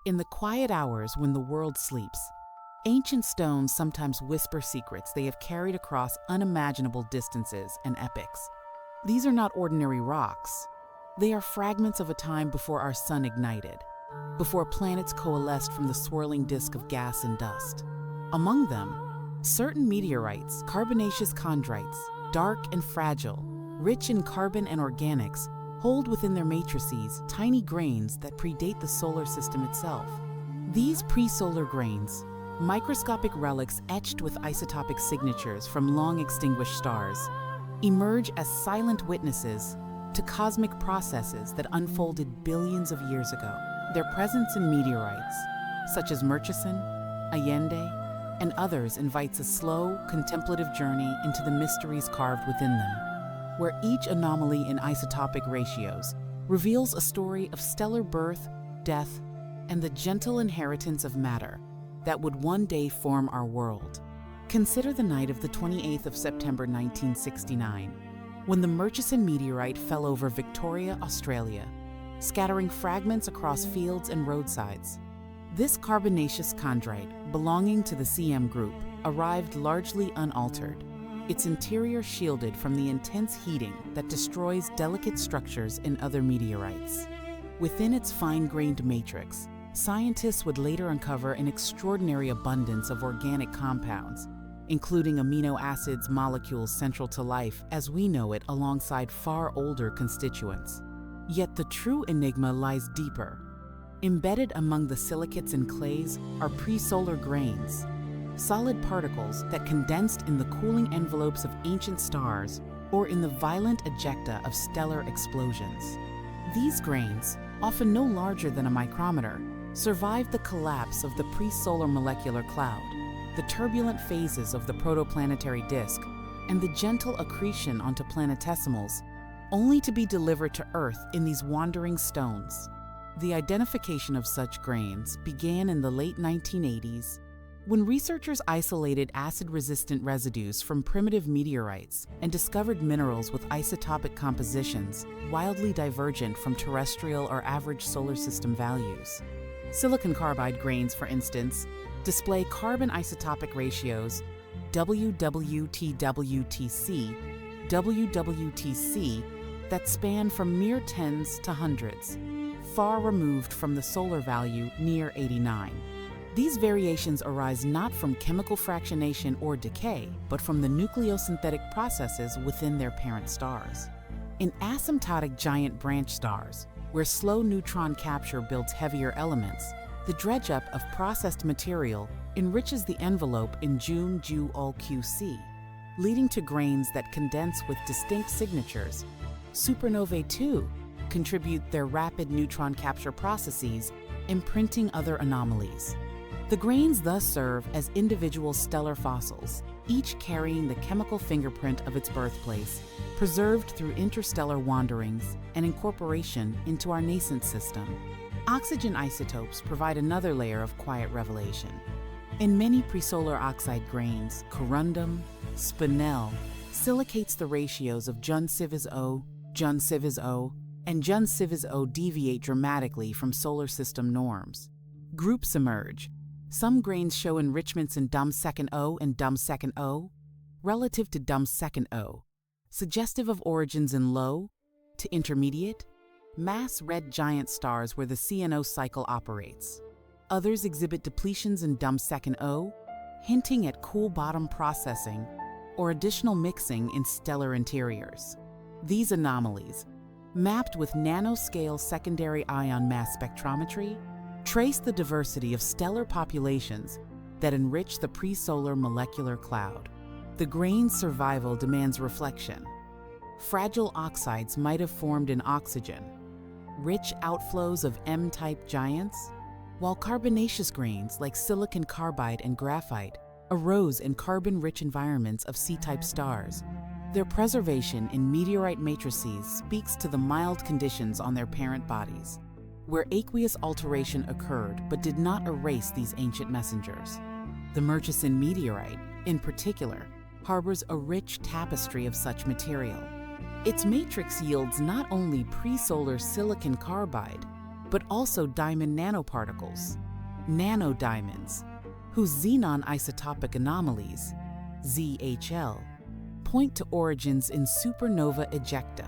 In the quiet hours when the world sleeps, ancient stones sometimes whisper secrets they have carried across unimaginable distances and epochs. These are not ordinary rocks. They are fragments of a time before our sun ignited, before planets coalesced from the swirling disk of gas and dust. Among them, certain meteorites, carbonaceous chondrites, dark and fragile, rich in carbon and organics, hold within their matrices tiny grains that predate the solar system itself. These presolar grains, microscopic relics etched with isotopic signatures from long-extinguished stars, emerge as silent witnesses to cosmic processes that unfolded billions of years ago. Their presence in meteorites, such as Murchison, Allende, and others, invites a slow, contemplative journey into the mysteries carved within them, where each anomaly in isotopic ratios reveals a story of stellar birth, death, and the gentle inheritance of matter that would one day form our world. Consider the night of the 28th of September 1969, when the Murchison meteorite fell over Victoria, Australia, scattering fragments across fields and roadsides. This carbonaceous chondrite, belonging to the CM group, arrived largely unaltered, its interior shielded from the intense heating that destroys delicate structures in other meteorites. Within its fine-grained matrix, scientists would later uncover an extraordinary abundance of organic compounds, including amino acids molecules central to life as we know it alongside far older constituents. Yet the true enigma lies deeper. Embedded among the silicates and clays are presolar grains, solid particles that condensed in the cooling envelopes of ancient stars or in the violent ejecta of stellar explosions. These grains, often no larger than a micrometer, survived the collapse of the presolar molecular cloud, the turbulent phases of the protoplanetary disk, and the gentle accretion onto planetesimals, only to be delivered to Earth in these wandering stones. The identification of such grains began in the late 1980s, when researchers isolated acid-resistant residues from primitive meteorites and discovered minerals with isotopic compositions wildly divergent from terrestrial or average solar system values. Silicon carbide grains, for instance, display carbon isotopic ratios WWTWTC that span from mere tens to hundreds, far removed from the solar value near 89. These variations arise not from chemical fractionation or decay, but from the nucleosynthetic processes within their parent stars. In asymptotic giant branch stars, where slow neutron capture builds heavier elements, the dredge-up of processed material enriches the envelope in June-Ju-Ol-QC, leading to grains that condense with distinct signatures. Supernovae, too, contribute their rapid neutron capture processes, imprinting other anomalies. The grains thus serve as individual stellar fossils, each carrying the chemical fingerprint of its birthplace, preserved through interstellar wanderings and incorporation into our nascent system. Oxygen isotopes provide another layer of quiet revelation. In many presolar oxide grains, corundum, spinel, silicates the ratios of Jun-Civis-O, Jun-Civis-O, and Jun-Civis-O deviate dramatically from solar system norms. Groups emerge. Some grains show enrichments in Dum-Second-O and Dum-Second-O relative to Dum-Second-O, suggestive of origins in low to intermediate, mass red giant stars where the CNO cycle operates. Others exhibit depletions in Dum-Second-O, hinting at cool bottom processing or additional mixing in stellar interiors. These anomalies, mapped with nanoscale secondary ion mass spectrometry, trace the diversity of stellar populations that enrich the presolar molecular cloud. The grain's survival demands reflection. Fragile oxides might have formed in oxygen, rich outflows of M-type giants, while carbonaceous grains like silicon carbide and graphite arose in carbon-rich environments of C-type stars. Their preservation in meteorite matrices speaks to the mild conditions on their parent bodies, where aqueous alteration occurred but did not erase these ancient messengers. The Murchison meteorite, in particular, harbors a rich tapestry of such material. Its matrix yields not only presolar silicon carbide, but also diamond nanoparticles, nanodiamonds, whose xenon isotopic anomalies, ZHL, point to origins in supernova ejecta.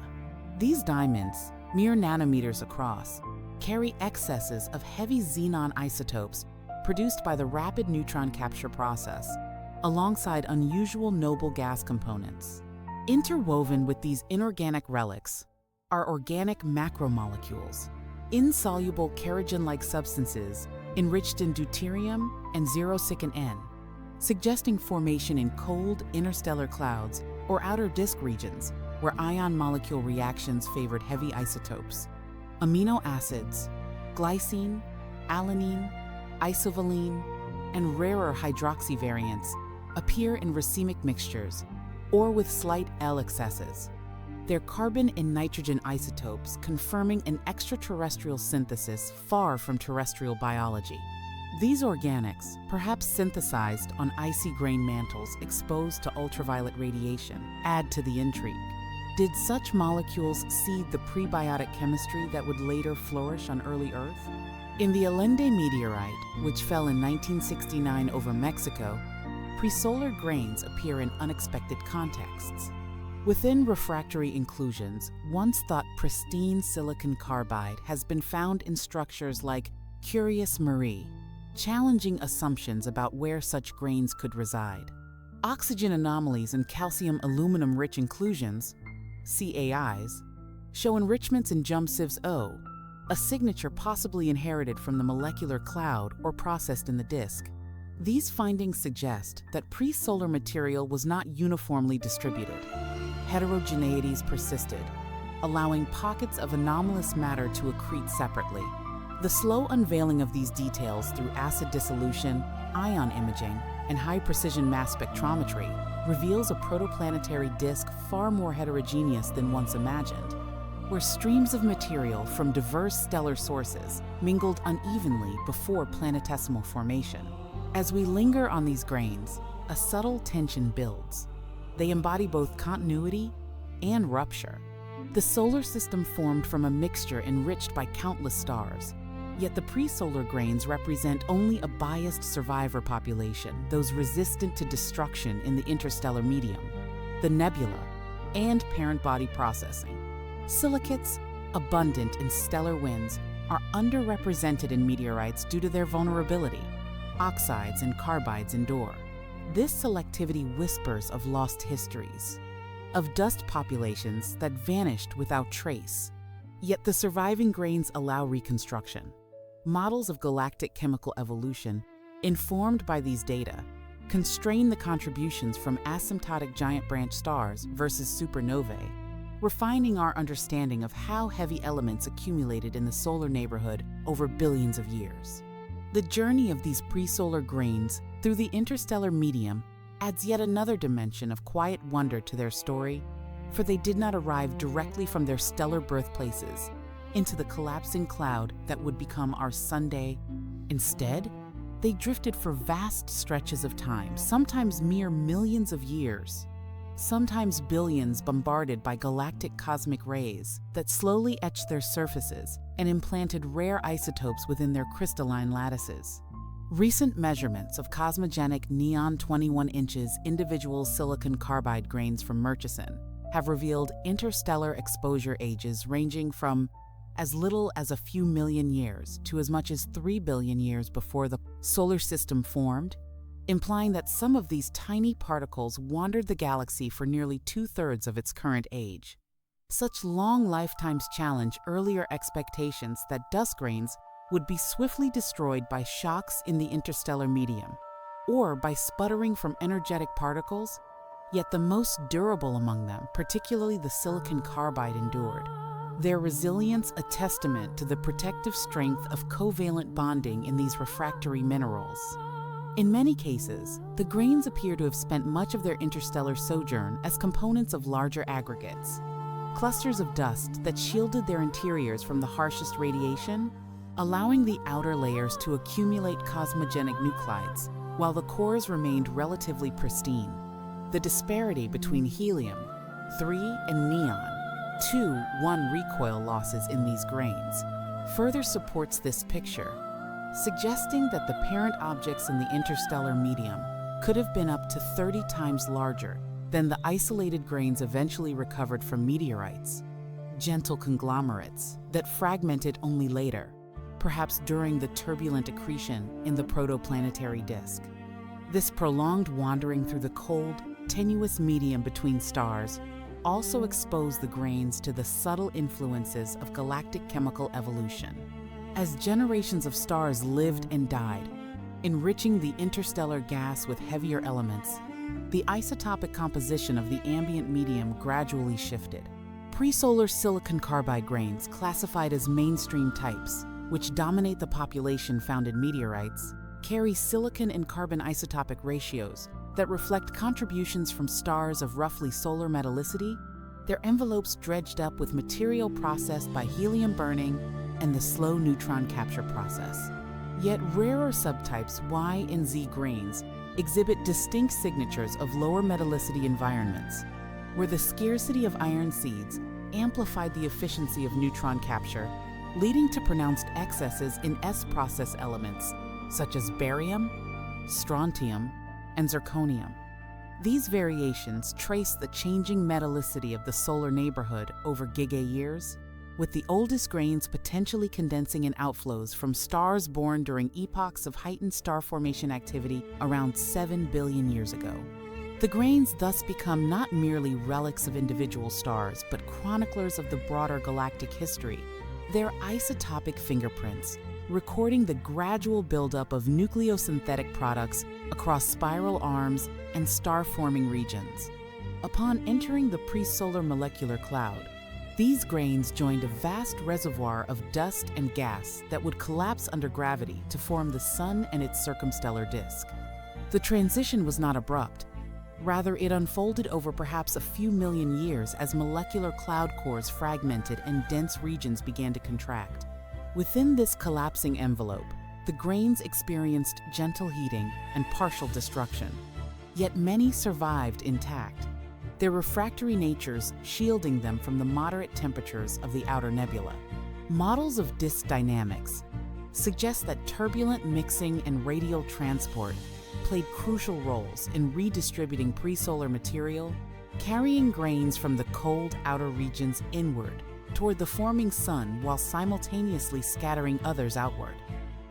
These diamonds, mere nanometers across, carry excesses of heavy xenon isotopes produced by the rapid neutron capture process, alongside unusual noble gas components. Interwoven with these inorganic relics are organic macromolecules, insoluble kerogen-like substances enriched in deuterium and 0 N, suggesting formation in cold interstellar clouds or outer disk regions where ion molecule reactions favored heavy isotopes. Amino acids, glycine, alanine, isovaline, and rarer hydroxy variants appear in racemic mixtures or with slight L excesses, their carbon and nitrogen isotopes confirming an extraterrestrial synthesis far from terrestrial biology. These organics, perhaps synthesized on icy grain mantles exposed to ultraviolet radiation, add to the intrigue. Did such molecules seed the prebiotic chemistry that would later flourish on early Earth? In the Allende meteorite, which fell in 1969 over Mexico, presolar grains appear in unexpected contexts. Within refractory inclusions, once thought pristine silicon carbide has been found in structures like Curious Marie, challenging assumptions about where such grains could reside. Oxygen anomalies in calcium-aluminum-rich inclusions, CAIs, show enrichments in Jumsiv's O, a signature possibly inherited from the molecular cloud or processed in the disk. These findings suggest that pre-solar material was not uniformly distributed. Heterogeneities persisted, allowing pockets of anomalous matter to accrete separately. The slow unveiling of these details through acid dissolution, ion imaging, and high-precision mass spectrometry reveals a protoplanetary disk far more heterogeneous than once imagined, where streams of material from diverse stellar sources mingled unevenly before planetesimal formation. As we linger on these grains, a subtle tension builds. They embody both continuity and rupture. The solar system formed from a mixture enriched by countless stars, yet the pre-solar grains represent only a biased survivor population, those resistant to destruction in the interstellar medium, the nebula, and parent body processing. Silicates, abundant in stellar winds, are underrepresented in meteorites due to their vulnerability. Oxides and carbides endure. This selectivity whispers of lost histories, of dust populations that vanished without trace. Yet the surviving grains allow reconstruction. Models of galactic chemical evolution, informed by these data, constrain the contributions from asymptotic giant branch stars versus supernovae, refining our understanding of how heavy elements accumulated in the solar neighborhood over billions of years. The journey of these pre-solar grains through the interstellar medium adds yet another dimension of quiet wonder to their story, for they did not arrive directly from their stellar birthplaces into the collapsing cloud that would become our Sunday. Instead, they drifted for vast stretches of time, sometimes mere millions of years, sometimes billions, bombarded by galactic cosmic rays that slowly etched their surfaces and implanted rare isotopes within their crystalline lattices. Recent measurements of cosmogenic neon 21 inches individual silicon carbide grains from Murchison have revealed interstellar exposure ages ranging from as little as a few million years to as much as 3 billion years before the solar system formed, implying that some of these tiny particles wandered the galaxy for nearly 2/3 of its current age. Such long lifetimes challenge earlier expectations that dust grains would be swiftly destroyed by shocks in the interstellar medium, or by sputtering from energetic particles, yet the most durable among them, particularly the silicon carbide, endured. Their resilience a testament to the protective strength of covalent bonding in these refractory minerals. In many cases, the grains appear to have spent much of their interstellar sojourn as components of larger aggregates, clusters of dust that shielded their interiors from the harshest radiation, allowing the outer layers to accumulate cosmogenic nuclides, while the cores remained relatively pristine. The disparity between helium-3 and neon-2-1 recoil losses in these grains further supports this picture, suggesting that the parent objects in the interstellar medium could have been up to 30 times larger than the isolated grains eventually recovered from meteorites, gentle conglomerates that fragmented only later, perhaps during the turbulent accretion in the protoplanetary disk. This prolonged wandering through the cold, tenuous medium between stars also exposed the grains to the subtle influences of galactic chemical evolution. As generations of stars lived and died, enriching the interstellar gas with heavier elements, the isotopic composition of the ambient medium gradually shifted. Presolar silicon carbide grains, classified as mainstream types, which dominate the population found in meteorites, carry silicon and carbon isotopic ratios that reflect contributions from stars of roughly solar metallicity, their envelopes dredged up with material processed by helium burning and the slow neutron capture process. Yet rarer subtypes Y and Z grains exhibit distinct signatures of lower metallicity environments, where the scarcity of iron seeds amplified the efficiency of neutron capture, leading to pronounced excesses in S-process elements such as barium, strontium, and zirconium. These variations trace the changing metallicity of the solar neighborhood over giga-years, with the oldest grains potentially condensing in outflows from stars born during epochs of heightened star formation activity around 7 billion years ago. The grains thus become not merely relics of individual stars, but chroniclers of the broader galactic history. They're isotopic fingerprints, recording the gradual buildup of nucleosynthetic products across spiral arms and star-forming regions. Upon entering the presolar molecular cloud, these grains joined a vast reservoir of dust and gas that would collapse under gravity to form the Sun and its circumstellar disk. The transition was not abrupt. Rather, it unfolded over perhaps a few million years as molecular cloud cores fragmented and dense regions began to contract. Within this collapsing envelope, the grains experienced gentle heating and partial destruction. Yet many survived intact, their refractory natures shielding them from the moderate temperatures of the outer nebula. Models of disk dynamics suggest that turbulent mixing and radial transport played crucial roles in redistributing presolar material, carrying grains from the cold outer regions inward toward the forming Sun while simultaneously scattering others outward.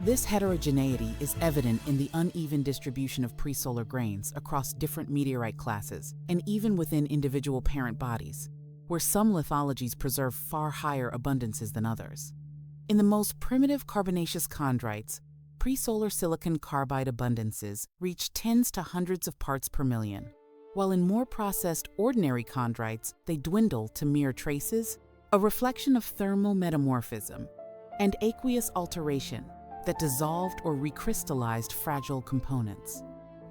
This heterogeneity is evident in the uneven distribution of presolar grains across different meteorite classes and even within individual parent bodies, where some lithologies preserve far higher abundances than others. In the most primitive carbonaceous chondrites, presolar silicon carbide abundances reach tens to hundreds of parts per million, while in more processed ordinary chondrites they dwindle to mere traces, a reflection of thermal metamorphism and aqueous alteration that dissolved or recrystallized fragile components.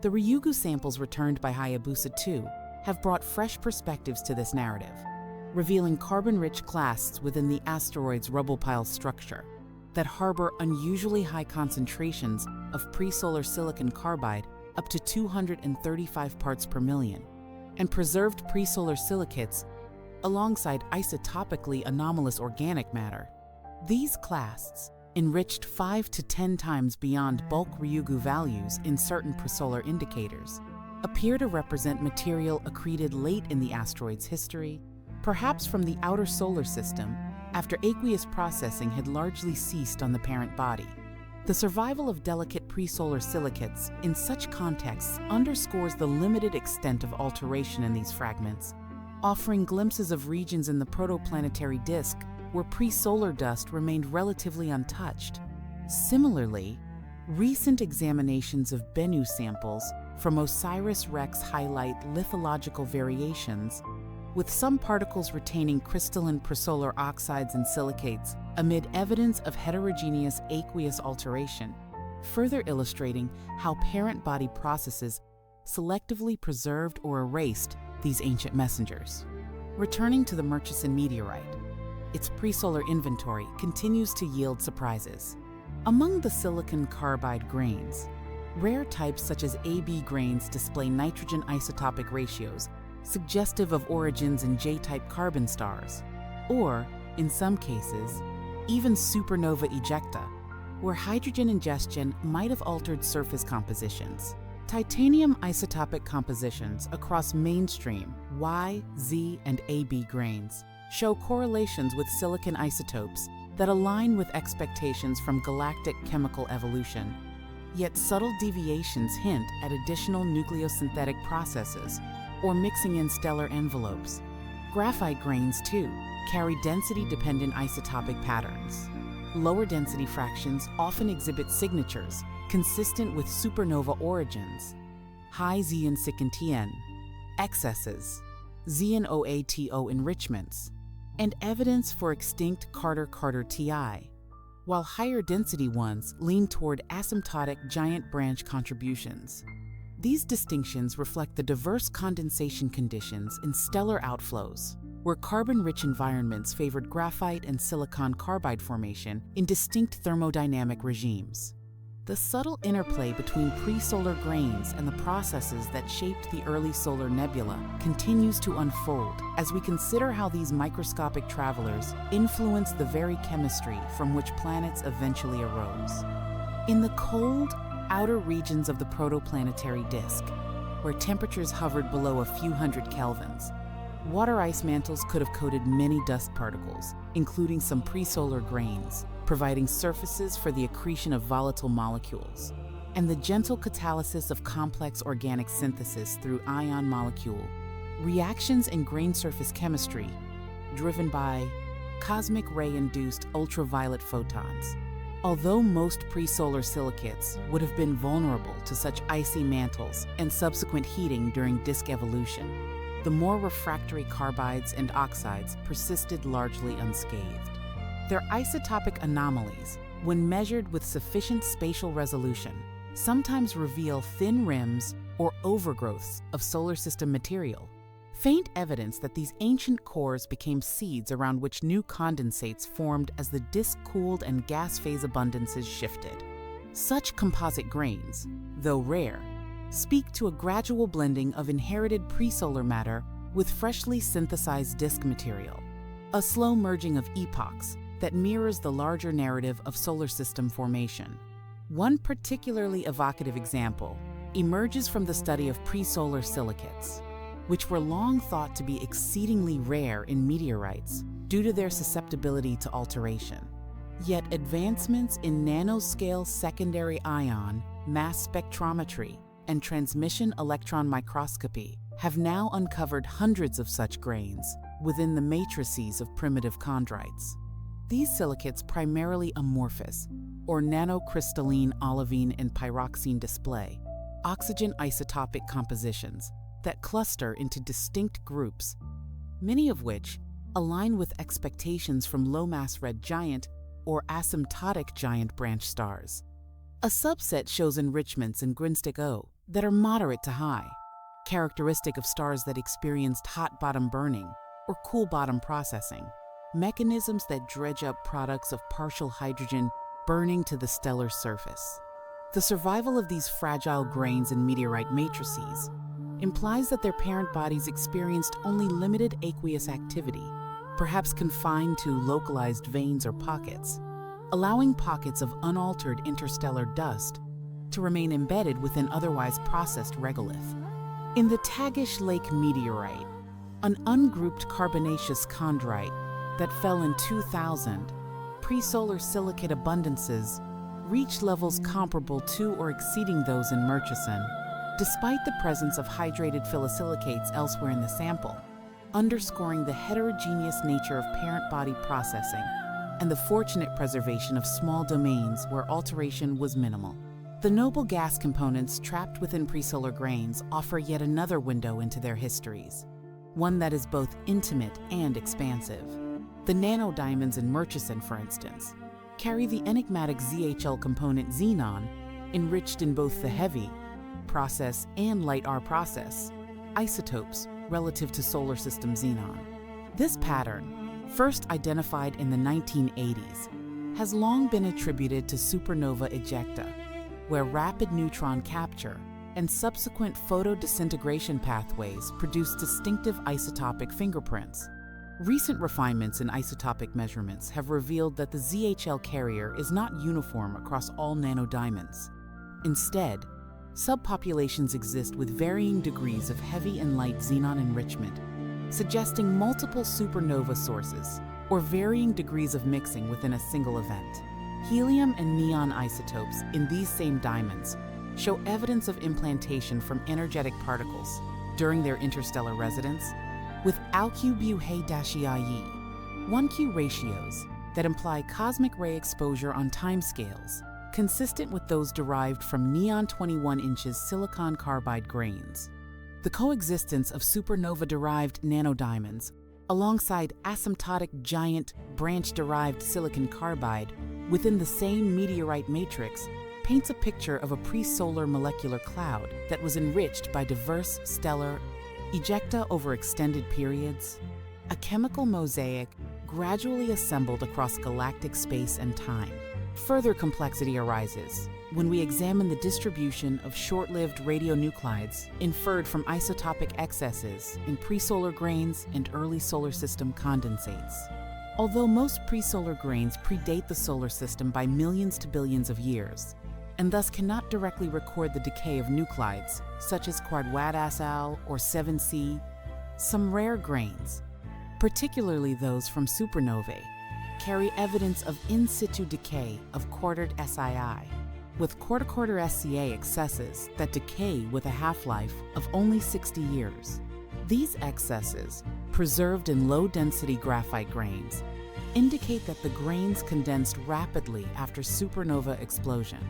The Ryugu samples returned by Hayabusa 2 have brought fresh perspectives to this narrative, revealing carbon-rich clasts within the asteroid's rubble pile structure that harbor unusually high concentrations of presolar silicon carbide up to 235 parts per million, and preserved presolar silicates alongside isotopically anomalous organic matter. These clasts, enriched 5 to 10 times beyond bulk Ryugu values in certain presolar indicators, appear to represent material accreted late in the asteroid's history, perhaps from the outer solar system after aqueous processing had largely ceased on the parent body. The survival of delicate presolar silicates in such contexts underscores the limited extent of alteration in these fragments, offering glimpses of regions in the protoplanetary disk where presolar dust remained relatively untouched. Similarly, recent examinations of Bennu samples from OSIRIS-REx highlight lithological variations, with some particles retaining crystalline presolar oxides and silicates amid evidence of heterogeneous aqueous alteration, further illustrating how parent body processes selectively preserved or erased these ancient messengers. Returning to the Murchison meteorite, its presolar inventory continues to yield surprises. Among the silicon carbide grains, rare types such as AB grains display nitrogen isotopic ratios suggestive of origins in J-type carbon stars, or, in some cases, even supernova ejecta, where hydrogen ingestion might have altered surface compositions. Titanium isotopic compositions across mainstream Y, Z, and AB grains show correlations with silicon isotopes that align with expectations from galactic chemical evolution. Yet subtle deviations hint at additional nucleosynthetic processes or mixing in stellar envelopes. Graphite grains, too, carry density-dependent isotopic patterns. Lower density fractions often exhibit signatures consistent with supernova origins. High Z and SiC excesses, Z and OATO enrichments, and evidence for extinct Carter-Carter TI, while higher density ones lean toward asymptotic giant branch contributions. These distinctions reflect the diverse condensation conditions in stellar outflows, where carbon-rich environments favored graphite and silicon carbide formation in distinct thermodynamic regimes. The subtle interplay between pre-solar grains and the processes that shaped the early solar nebula continues to unfold as we consider how these microscopic travelers influence the very chemistry from which planets eventually arose. In the cold, outer regions of the protoplanetary disk, where temperatures hovered below a few hundred kelvins, water ice mantles could have coated many dust particles, including some pre-solar grains, providing surfaces for the accretion of volatile molecules, and the gentle catalysis of complex organic synthesis through ion molecule reactions in grain surface chemistry driven by cosmic ray-induced ultraviolet photons. Although most pre-solar silicates would have been vulnerable to such icy mantles and subsequent heating during disk evolution, the more refractory carbides and oxides persisted largely unscathed. Their isotopic anomalies, when measured with sufficient spatial resolution, sometimes reveal thin rims or overgrowths of solar system material, faint evidence that these ancient cores became seeds around which new condensates formed as the disk cooled and gas phase abundances shifted. Such composite grains, though rare, speak to a gradual blending of inherited pre-solar matter with freshly synthesized disk material, a slow merging of epochs that mirrors the larger narrative of solar system formation. One particularly evocative example emerges from the study of pre-solar silicates, which were long thought to be exceedingly rare in meteorites due to their susceptibility to alteration. Yet advancements in nanoscale secondary ion mass spectrometry and transmission electron microscopy have now uncovered hundreds of such grains within the matrices of primitive chondrites. These silicates primarily amorphous, or nanocrystalline olivine and pyroxene display, oxygen isotopic compositions that cluster into distinct groups, many of which align with expectations from low-mass red giant or asymptotic giant branch stars. A subset shows enrichments in Grünstich O that are moderate to high, characteristic of stars that experienced hot bottom burning or cool bottom processing, mechanisms that dredge up products of partial hydrogen burning to the stellar surface. The survival of these fragile grains in meteorite matrices implies that their parent bodies experienced only limited aqueous activity, perhaps confined to localized veins or pockets, allowing pockets of unaltered interstellar dust to remain embedded within otherwise processed regolith. In the Tagish Lake meteorite, an ungrouped carbonaceous chondrite that fell in 2000, pre-solar silicate abundances reached levels comparable to or exceeding those in Murchison, despite the presence of hydrated phyllosilicates elsewhere in the sample, underscoring the heterogeneous nature of parent body processing and the fortunate preservation of small domains where alteration was minimal. The noble gas components trapped within presolar grains offer yet another window into their histories, one that is both intimate and expansive. The nanodiamonds in Murchison, for instance, carry the enigmatic ZHL component xenon, enriched in both the heavy process and light R process isotopes relative to solar system xenon. This pattern, first identified in the 1980s, has long been attributed to supernova ejecta, where rapid neutron capture and subsequent photodisintegration pathways produce distinctive isotopic fingerprints. Recent refinements in isotopic measurements have revealed that the ZHL carrier is not uniform across all nanodiamonds. Instead, subpopulations exist with varying degrees of heavy and light xenon enrichment, suggesting multiple supernova sources or varying degrees of mixing within a single event. Helium and neon isotopes in these same diamonds show evidence of implantation from energetic particles during their interstellar residence, with Alcubue-He-IE 1Q ratios that imply cosmic ray exposure on timescales consistent with those derived from neon 21 inches silicon carbide grains. The coexistence of supernova-derived nanodiamonds alongside asymptotic giant branch-derived silicon carbide within the same meteorite matrix paints a picture of a pre-solar molecular cloud that was enriched by diverse stellar ejecta over extended periods, a chemical mosaic gradually assembled across galactic space and time. Further complexity arises when we examine the distribution of short-lived radionuclides inferred from isotopic excesses in presolar grains and early solar system condensates. Although most presolar grains predate the solar system by millions to billions of years, and thus cannot directly record the decay of nuclides, such as Quadratacell or 7C, some rare grains, particularly those from supernovae, carry evidence of in situ decay of quartered SiI, with quarter-quarter SCA excesses that decay with a half-life of only 60 years. These excesses, preserved in low-density graphite grains, indicate that the grains condensed rapidly after supernova explosion,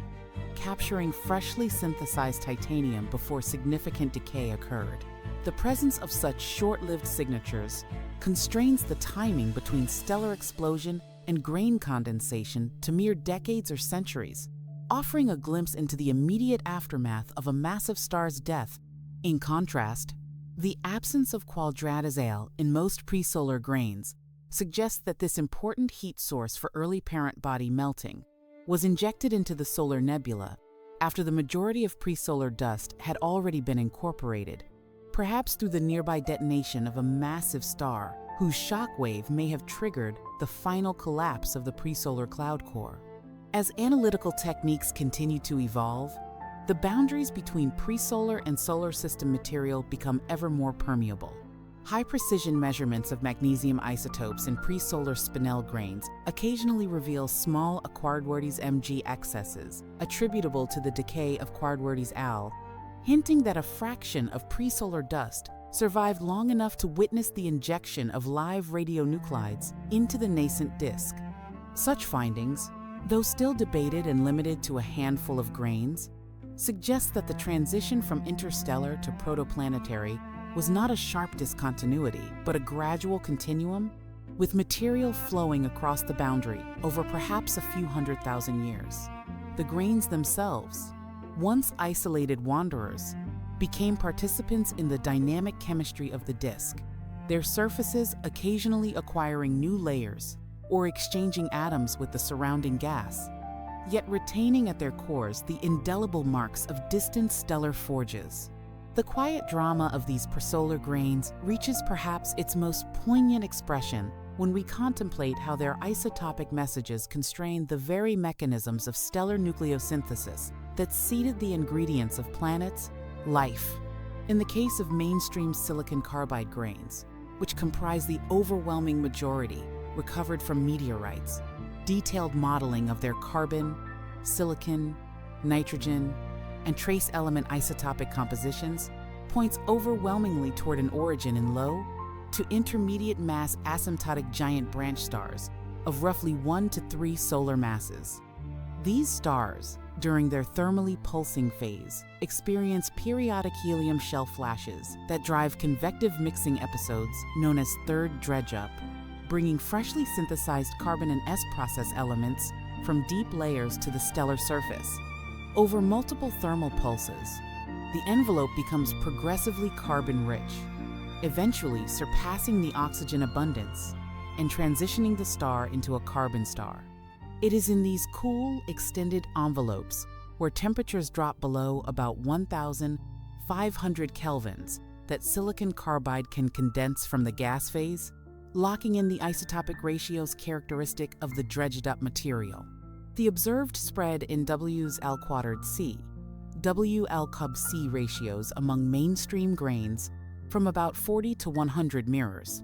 capturing freshly synthesized titanium before significant decay occurred. The presence of such short-lived signatures constrains the timing between stellar explosion and grain condensation to mere decades or centuries, offering a glimpse into the immediate aftermath of a massive star's death. In contrast, the absence of Quadratacell in most presolar grains suggests that this important heat source for early parent body melting was injected into the solar nebula after the majority of presolar dust had already been incorporated, perhaps through the nearby detonation of a massive star whose shockwave may have triggered the final collapse of the presolar cloud core. As analytical techniques continue to evolve, the boundaries between presolar and solar system material become ever more permeable. High-precision measurements of magnesium isotopes in presolar spinel grains occasionally reveal small Quadratacell Mg excesses attributable to the decay of Quadratacell Al, hinting that a fraction of presolar dust survived long enough to witness the injection of live radionuclides into the nascent disk. Such findings, though still debated and limited to a handful of grains, suggest that the transition from interstellar to protoplanetary was not a sharp discontinuity, but a gradual continuum, with material flowing across the boundary over perhaps a few 100,000 years. The grains themselves, once isolated wanderers, became participants in the dynamic chemistry of the disk, their surfaces occasionally acquiring new layers or exchanging atoms with the surrounding gas, yet retaining at their cores the indelible marks of distant stellar forges. The quiet drama of these presolar grains reaches perhaps its most poignant expression when we contemplate how their isotopic messages constrain the very mechanisms of stellar nucleosynthesis that seeded the ingredients of planets, life. In the case of mainstream silicon carbide grains, which comprise the overwhelming majority recovered from meteorites, detailed modeling of their carbon, silicon, nitrogen, and trace element isotopic compositions points overwhelmingly toward an origin in low to intermediate mass asymptotic giant branch stars of roughly 1 to 3 solar masses. These stars, during their thermally pulsing phase, experience periodic helium shell flashes that drive convective mixing episodes known as third dredge-up, bringing freshly synthesized carbon and S-process elements from deep layers to the stellar surface. Over multiple thermal pulses, the envelope becomes progressively carbon-rich, eventually surpassing the oxygen abundance and transitioning the star into a carbon star. It is in these cool, extended envelopes where temperatures drop below about 1,500 kelvins that silicon carbide can condense from the gas phase, locking in the isotopic ratios characteristic of the dredged-up material. The observed spread in WL²C, WL²C ratios among mainstream grains from about 40 to 100 mirrors.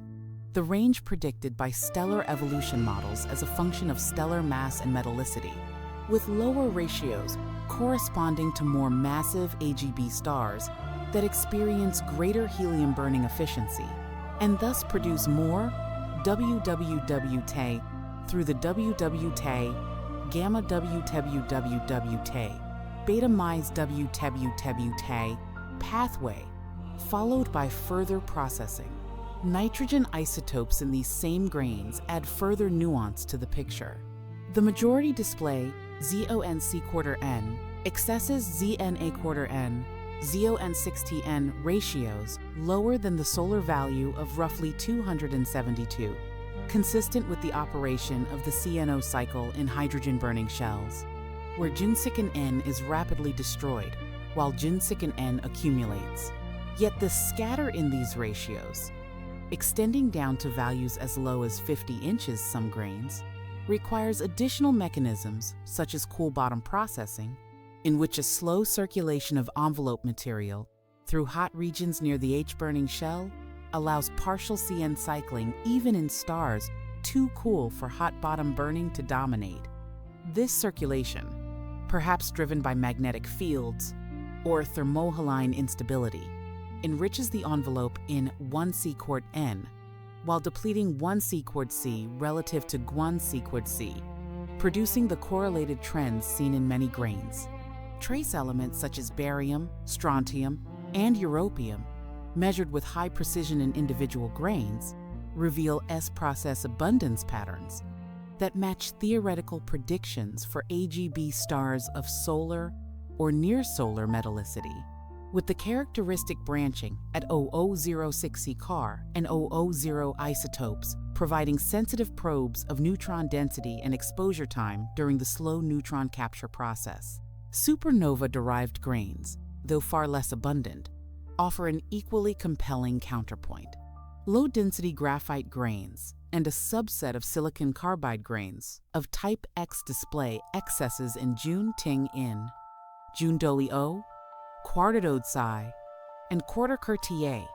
The range predicted by stellar evolution models as a function of stellar mass and metallicity, with lower ratios corresponding to more massive AGB stars that experience greater helium burning efficiency and thus produce more WWWT through the WWT, gamma WWWT, beta minus WWWT pathway, followed by further processing. Nitrogen isotopes in these same grains add further nuance to the picture. The majority display ZONC⁴N, excesses ZNA⁴N, ZON60N ratios lower than the solar value of roughly 272, consistent with the operation of the CNO cycle in hydrogen-burning shells, where N is rapidly destroyed while N accumulates. Yet the scatter in these ratios, extending down to values as low as 50 inches some grains, requires additional mechanisms such as cool bottom processing, in which a slow circulation of envelope material through hot regions near the H-burning shell allows partial CN cycling even in stars too cool for hot bottom burning to dominate. This circulation, perhaps driven by magnetic fields or thermohaline instability, enriches the envelope in 1C⁴N while depleting 1C⁴C relative to 1C⁴C, producing the correlated trends seen in many grains. Trace elements such as barium, strontium, and europium, measured with high precision in individual grains, reveal S-process abundance patterns that match theoretical predictions for AGB stars of solar or near-solar metallicity, with the characteristic branching at 0006 car and 000 isotopes providing sensitive probes of neutron density and exposure time during the slow neutron capture process. Supernova-derived grains, though far less abundant, offer an equally compelling counterpoint. Low-density graphite grains and a subset of silicon carbide grains of type X display excesses in June-Ting-In, June-Doli-O, quartodode psi, and quarter-Kertier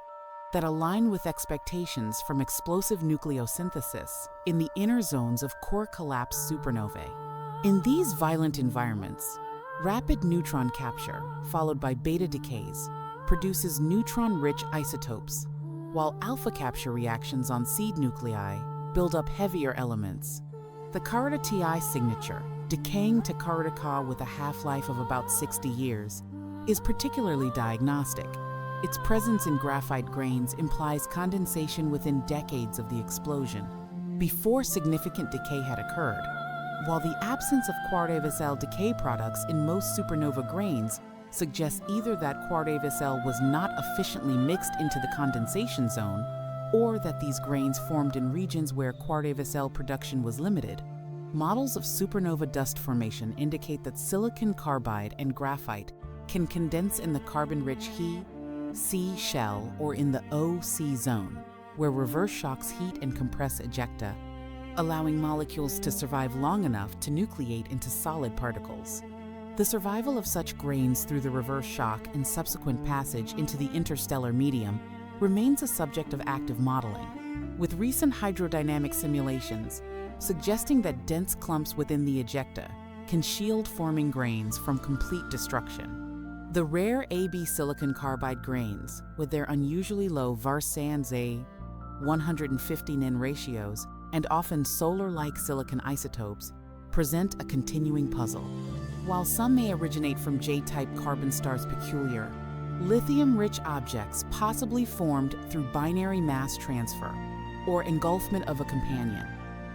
that align with expectations from explosive nucleosynthesis in the inner zones of core collapse supernovae. In these violent environments, rapid neutron capture, followed by beta decays, produces neutron-rich isotopes, while alpha capture reactions on seed nuclei build up heavier elements. The Carita Ti signature, decaying to Carita Ka with a half-life of about 60 years, is particularly diagnostic. Its presence in graphite grains implies condensation within decades of the explosion, before significant decay had occurred, while the absence of quartz-L decay products in most supernova grains suggests either that quartz-L was not efficiently mixed into the condensation zone, or that these grains formed in regions where quartz-L production was limited. Models of supernova dust formation indicate that silicon carbide and graphite can condense in the carbon-rich He/C shell or in the O/C zone, where reverse shocks heat and compress ejecta, allowing molecules to survive long enough to nucleate into solid particles. The survival of such grains through the reverse shock and subsequent passage into the interstellar medium remains a subject of active modeling, with recent hydrodynamic simulations suggesting that dense clumps within the ejecta can shield forming grains from complete destruction. The rare AB silicon carbide grains, with their unusually low Varsan-Z 150 Nin ratios and often solar-like silicon isotopes, present a continuing puzzle. While some may originate from J-type carbon stars peculiar, lithium-rich objects possibly formed through binary mass transfer or engulfment of a companion.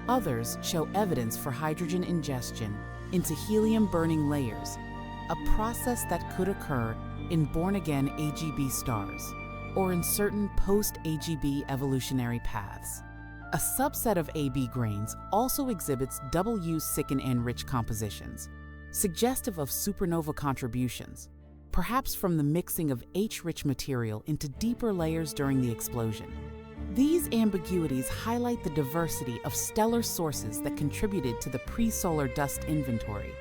Others show evidence for hydrogen ingestion into helium-burning layers, a process that could occur in born-again AGB stars or in certain post-AGB evolutionary paths. A subset of AB grains also exhibits W⁴N-rich compositions, suggestive of supernova contributions, perhaps from the mixing of H-rich material into deeper layers during the explosion. These ambiguities highlight the diversity of stellar sources that contributed to the pre-solar dust inventory,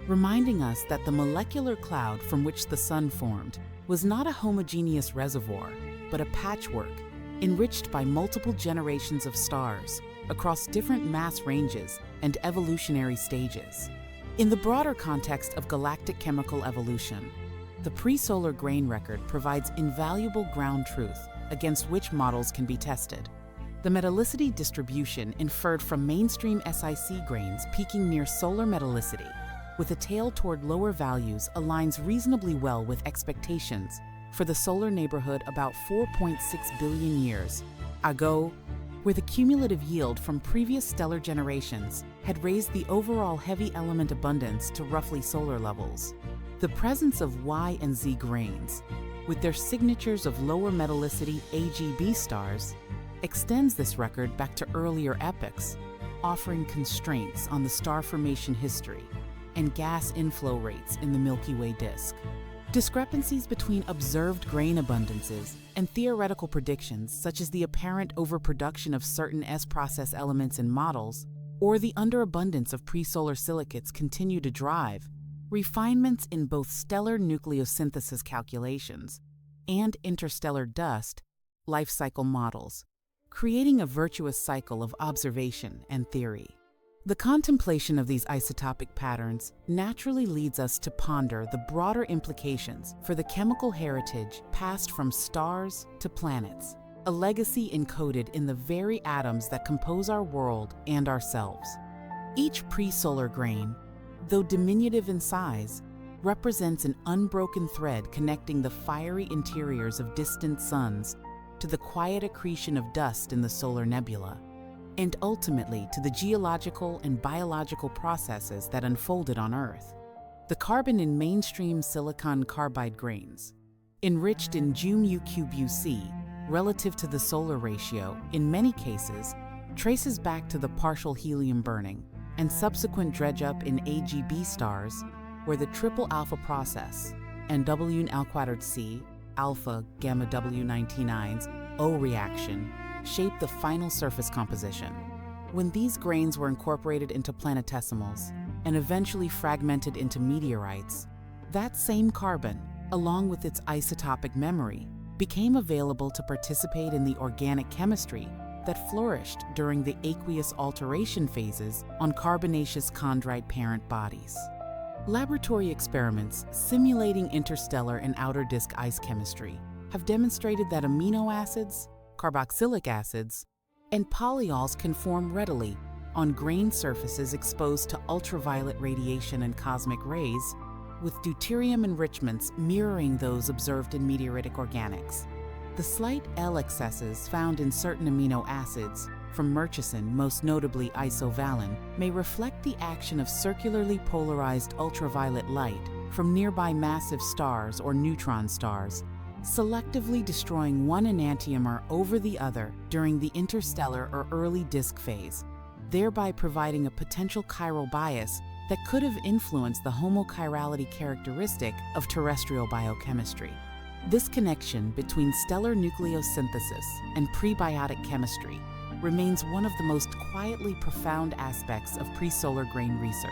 reminding us that the molecular cloud from which the Sun formed was not a homogeneous reservoir, but a patchwork enriched by multiple generations of stars across different mass ranges and evolutionary stages. In the broader context of galactic chemical evolution, the pre-solar grain record provides invaluable ground truth against which models can be tested. The metallicity distribution inferred from mainstream SiC grains peaking near solar metallicity, with a tail toward lower values, aligns reasonably well with expectations for the solar neighborhood about 4.6 billion years ago, where the cumulative yield from previous stellar generations had raised the overall heavy element abundance to roughly solar levels. The presence of Y and Z grains, with their signatures of lower metallicity AGB stars, extends this record back to earlier epochs, offering constraints on the star formation history and gas inflow rates in the Milky Way disk. Discrepancies between observed grain abundances and theoretical predictions, such as the apparent overproduction of certain S-process elements in models or the underabundance of pre-solar silicates, continue to drive refinements in both stellar nucleosynthesis calculations and interstellar dust life cycle models, creating a virtuous cycle of observation and theory. The contemplation of these isotopic patterns naturally leads us to ponder the broader implications for the chemical heritage passed from stars to planets, a legacy encoded in the very atoms that compose our world and ourselves. Each pre-solar grain, though diminutive in size, represents an unbroken thread connecting the fiery interiors of distant suns to the quiet accretion of dust in the solar nebula, and ultimately to the geological and biological processes that unfolded on Earth. The carbon in mainstream silicon carbide grains, enriched in Ju-UC relative to the solar ratio, in many cases, traces back to the partial helium burning and subsequent dredge-up in AGB stars, where the triple alpha process and WN_C alpha gamma W99's O reaction shaped the final surface composition. When these grains were incorporated into planetesimals and eventually fragmented into meteorites, that same carbon, along with its isotopic memory, became available to participate in the organic chemistry that flourished during the aqueous alteration phases on carbonaceous chondrite parent bodies. Laboratory experiments simulating interstellar and outer disk ice chemistry have demonstrated that amino acids, carboxylic acids, and polyols can form readily on grain surfaces exposed to ultraviolet radiation and cosmic rays, with deuterium enrichments mirroring those observed in meteoritic organics. The slight L excesses found in certain amino acids, from Murchison, most notably isovalin, may reflect the action of circularly polarized ultraviolet light from nearby massive stars or neutron stars, selectively destroying one enantiomer over the other during the interstellar or early disk phase, thereby providing a potential chiral bias that could have influenced the homochirality characteristic of terrestrial biochemistry. This connection between stellar nucleosynthesis and prebiotic chemistry remains one of the most quietly profound aspects of pre-solar grain research.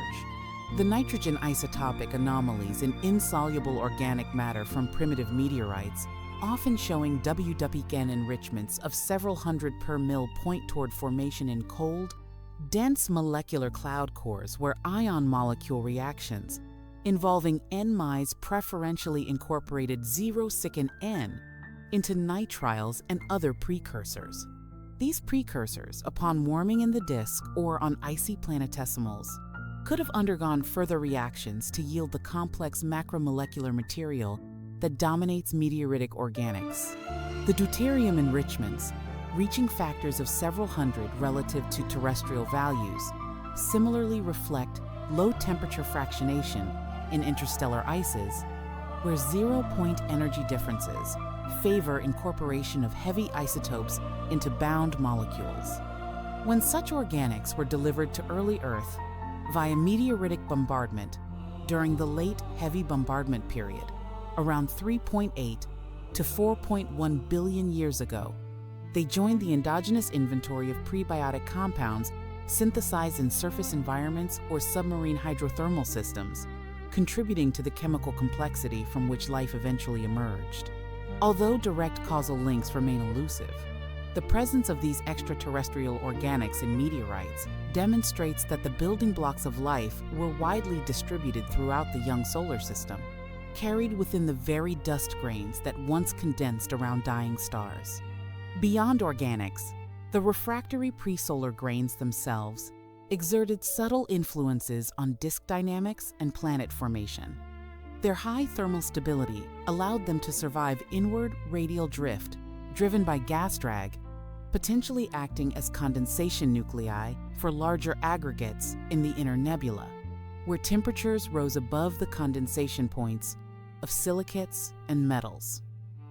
The nitrogen isotopic anomalies in insoluble organic matter from primitive meteorites, often showing WWN enrichments of several hundred per mil, point toward formation in cold, dense molecular cloud cores where ion molecule reactions involving N- preferentially incorporated 0-SiC N into nitriles and other precursors. These precursors, upon warming in the disk or on icy planetesimals, could have undergone further reactions to yield the complex macromolecular material that dominates meteoritic organics. The deuterium enrichments, reaching factors of several hundred relative to terrestrial values, similarly reflect low temperature fractionation in interstellar ices, where zero-point energy differences favor incorporation of heavy isotopes into bound molecules. When such organics were delivered to early Earth via meteoritic bombardment during the late heavy bombardment period, around 3.8 to 4.1 billion years ago, They join the endogenous inventory of prebiotic compounds synthesized in surface environments or submarine hydrothermal systems, contributing to the chemical complexity from which life eventually emerged. Although direct causal links remain elusive, the presence of these extraterrestrial organics in meteorites demonstrates that the building blocks of life were widely distributed throughout the young solar system, carried within the very dust grains that once condensed around dying stars. Beyond organics, the refractory presolar grains themselves exerted subtle influences on disk dynamics and planet formation. Their high thermal stability allowed them to survive inward radial drift, driven by gas drag, potentially acting as condensation nuclei for larger aggregates in the inner nebula, where temperatures rose above the condensation points of silicates and metals.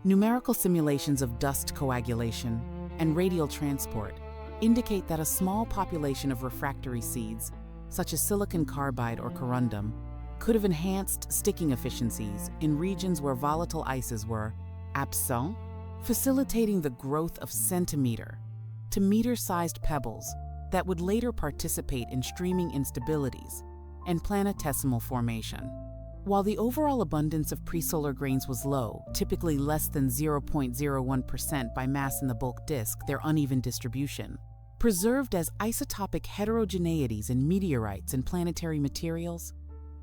Numerical simulations of dust coagulation and radial transport indicate that a small population of refractory seeds, such as silicon carbide or corundum, could have enhanced sticking efficiencies in regions where volatile ices were absent, facilitating the growth of centimeter to meter-sized pebbles that would later participate in streaming instabilities and planetesimal formation. While the overall abundance of presolar grains was low, typically less than 0.01% by mass in the bulk disk, their uneven distribution, preserved as isotopic heterogeneities in meteorites and planetary materials,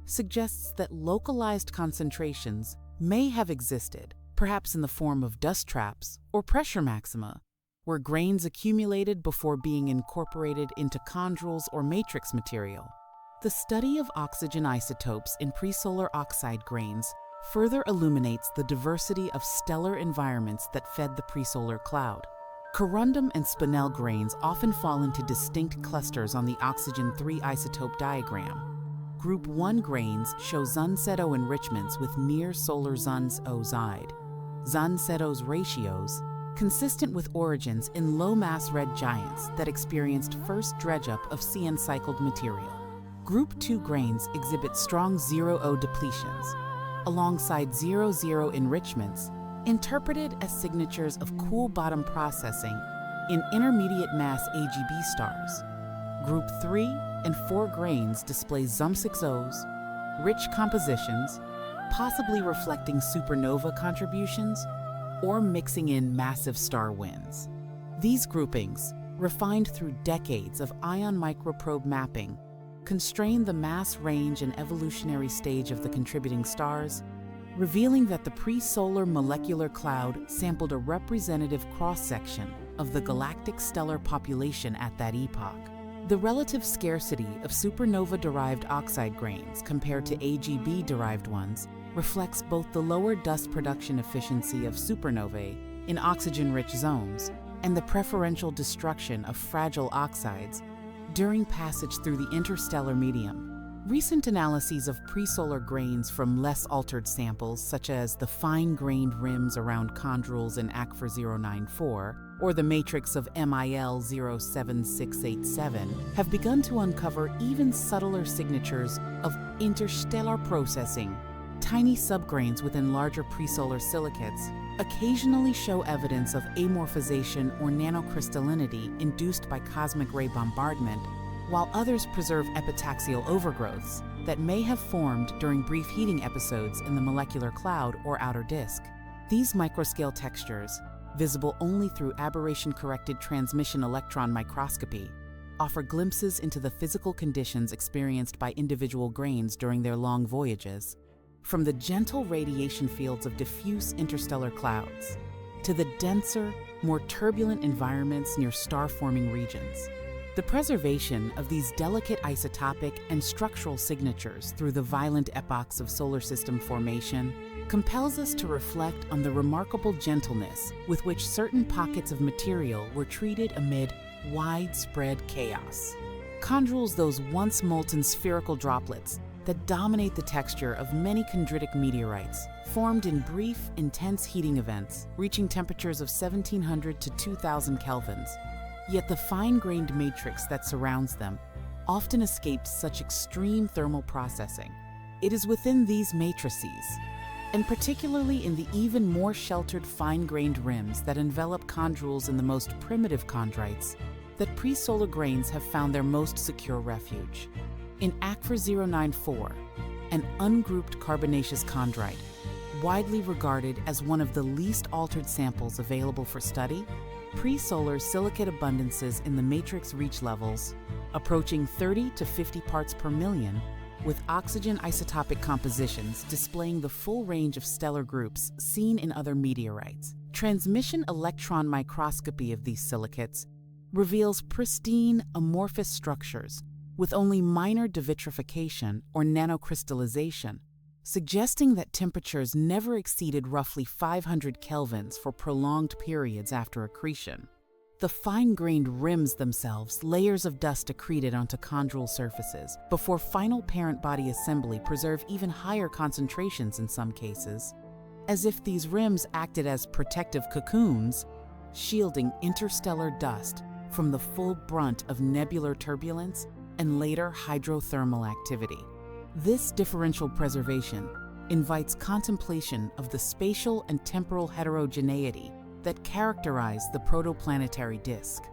suggests that localized concentrations may have existed, perhaps in the form of dust traps or pressure maxima, where grains accumulated before being incorporated into chondrules or matrix material. The study of oxygen isotopes in presolar oxide grains further illuminates the diversity of stellar environments that fed the presolar cloud. Corundum and spinel grains often fall into distinct clusters on the oxygen 3 isotope diagram. Group 1 grains show Zunsetto enrichments with near-solar Zuns-O-Zide. Zunsetto's ratios, consistent with origins in low-mass red giants that experienced first dredge-up of CN-cycled material. Group 2 grains exhibit strong 0O depletions, alongside 0-0 enrichments, interpreted as signatures of cool bottom processing in intermediate mass AGB stars. Group 3 and 4 grains display Zum6Os, rich compositions, possibly reflecting supernova contributions or mixing in massive star winds. These groupings, refined through decades of ion microprobe mapping, constrain the mass range and evolutionary stage of the contributing stars, revealing that the pre-solar molecular cloud sampled a representative cross-section of the galactic stellar population at that epoch. The relative scarcity of supernova-derived oxide grains compared to AGB-derived ones reflects both the lower dust production efficiency of supernovae in oxygen-rich zones and the preferential destruction of fragile oxides during passage through the interstellar medium. Recent analyses of presolar grains from less altered samples, such as the fine-grained rims around chondrules in ACFR 094 or the matrix of MIL 07687, have begun to uncover even subtler signatures of interstellar processing. Tiny subgrains within larger presolar silicates occasionally show evidence of amorphization or nanocrystallinity induced by cosmic ray bombardment, while others preserve epitaxial overgrowths that may have formed during brief heating episodes in the molecular cloud or outer disk. These microscale textures, visible only through aberration-corrected transmission electron microscopy, offer glimpses into the physical conditions experienced by individual grains during their long voyages. From the gentle radiation fields of diffuse interstellar clouds to the denser, more turbulent environments near star-forming regions. The preservation of these delicate isotopic and structural signatures through the violent epochs of solar system formation compels us to reflect on the remarkable gentleness with which certain pockets of material were treated amid widespread chaos. Chondrules, those once molten spherical droplets that dominate the texture of many chondritic meteorites, formed in brief, intense heating events, reaching temperatures of 1700 to 2000 kelvins. Yet the fine-grained matrix that surrounds them often escapes such extreme thermal processing. It is within these matrices, and particularly in the even more sheltered fine-grained rims that envelop chondrules in the most primitive chondrites, that presolar grains have found their most secure refuge. In ACFR 094, an ungrouped carbonaceous chondrite, widely regarded as one of the least altered samples available for study, presolar silicate abundances in the matrix reach levels approaching 30 to 50 parts per million, with oxygen isotopic compositions displaying the full range of stellar groups seen in other meteorites. Transmission electron microscopy of these silicates reveals pristine, amorphous structures with only minor devitrification or nanocrystallization, suggesting that temperatures never exceeded roughly 500 kelvins for prolonged periods after accretion. The fine-grained rims themselves, layers of dust accreted onto chondrule surfaces before final parent body assembly, preserve even higher concentrations in some cases, as if these rims acted as protective cocoons, shielding interstellar dust from the full brunt of nebular turbulence and later hydrothermal activity. This differential preservation invites contemplation of the spatial and temporal heterogeneity that characterize the protoplanetary disk.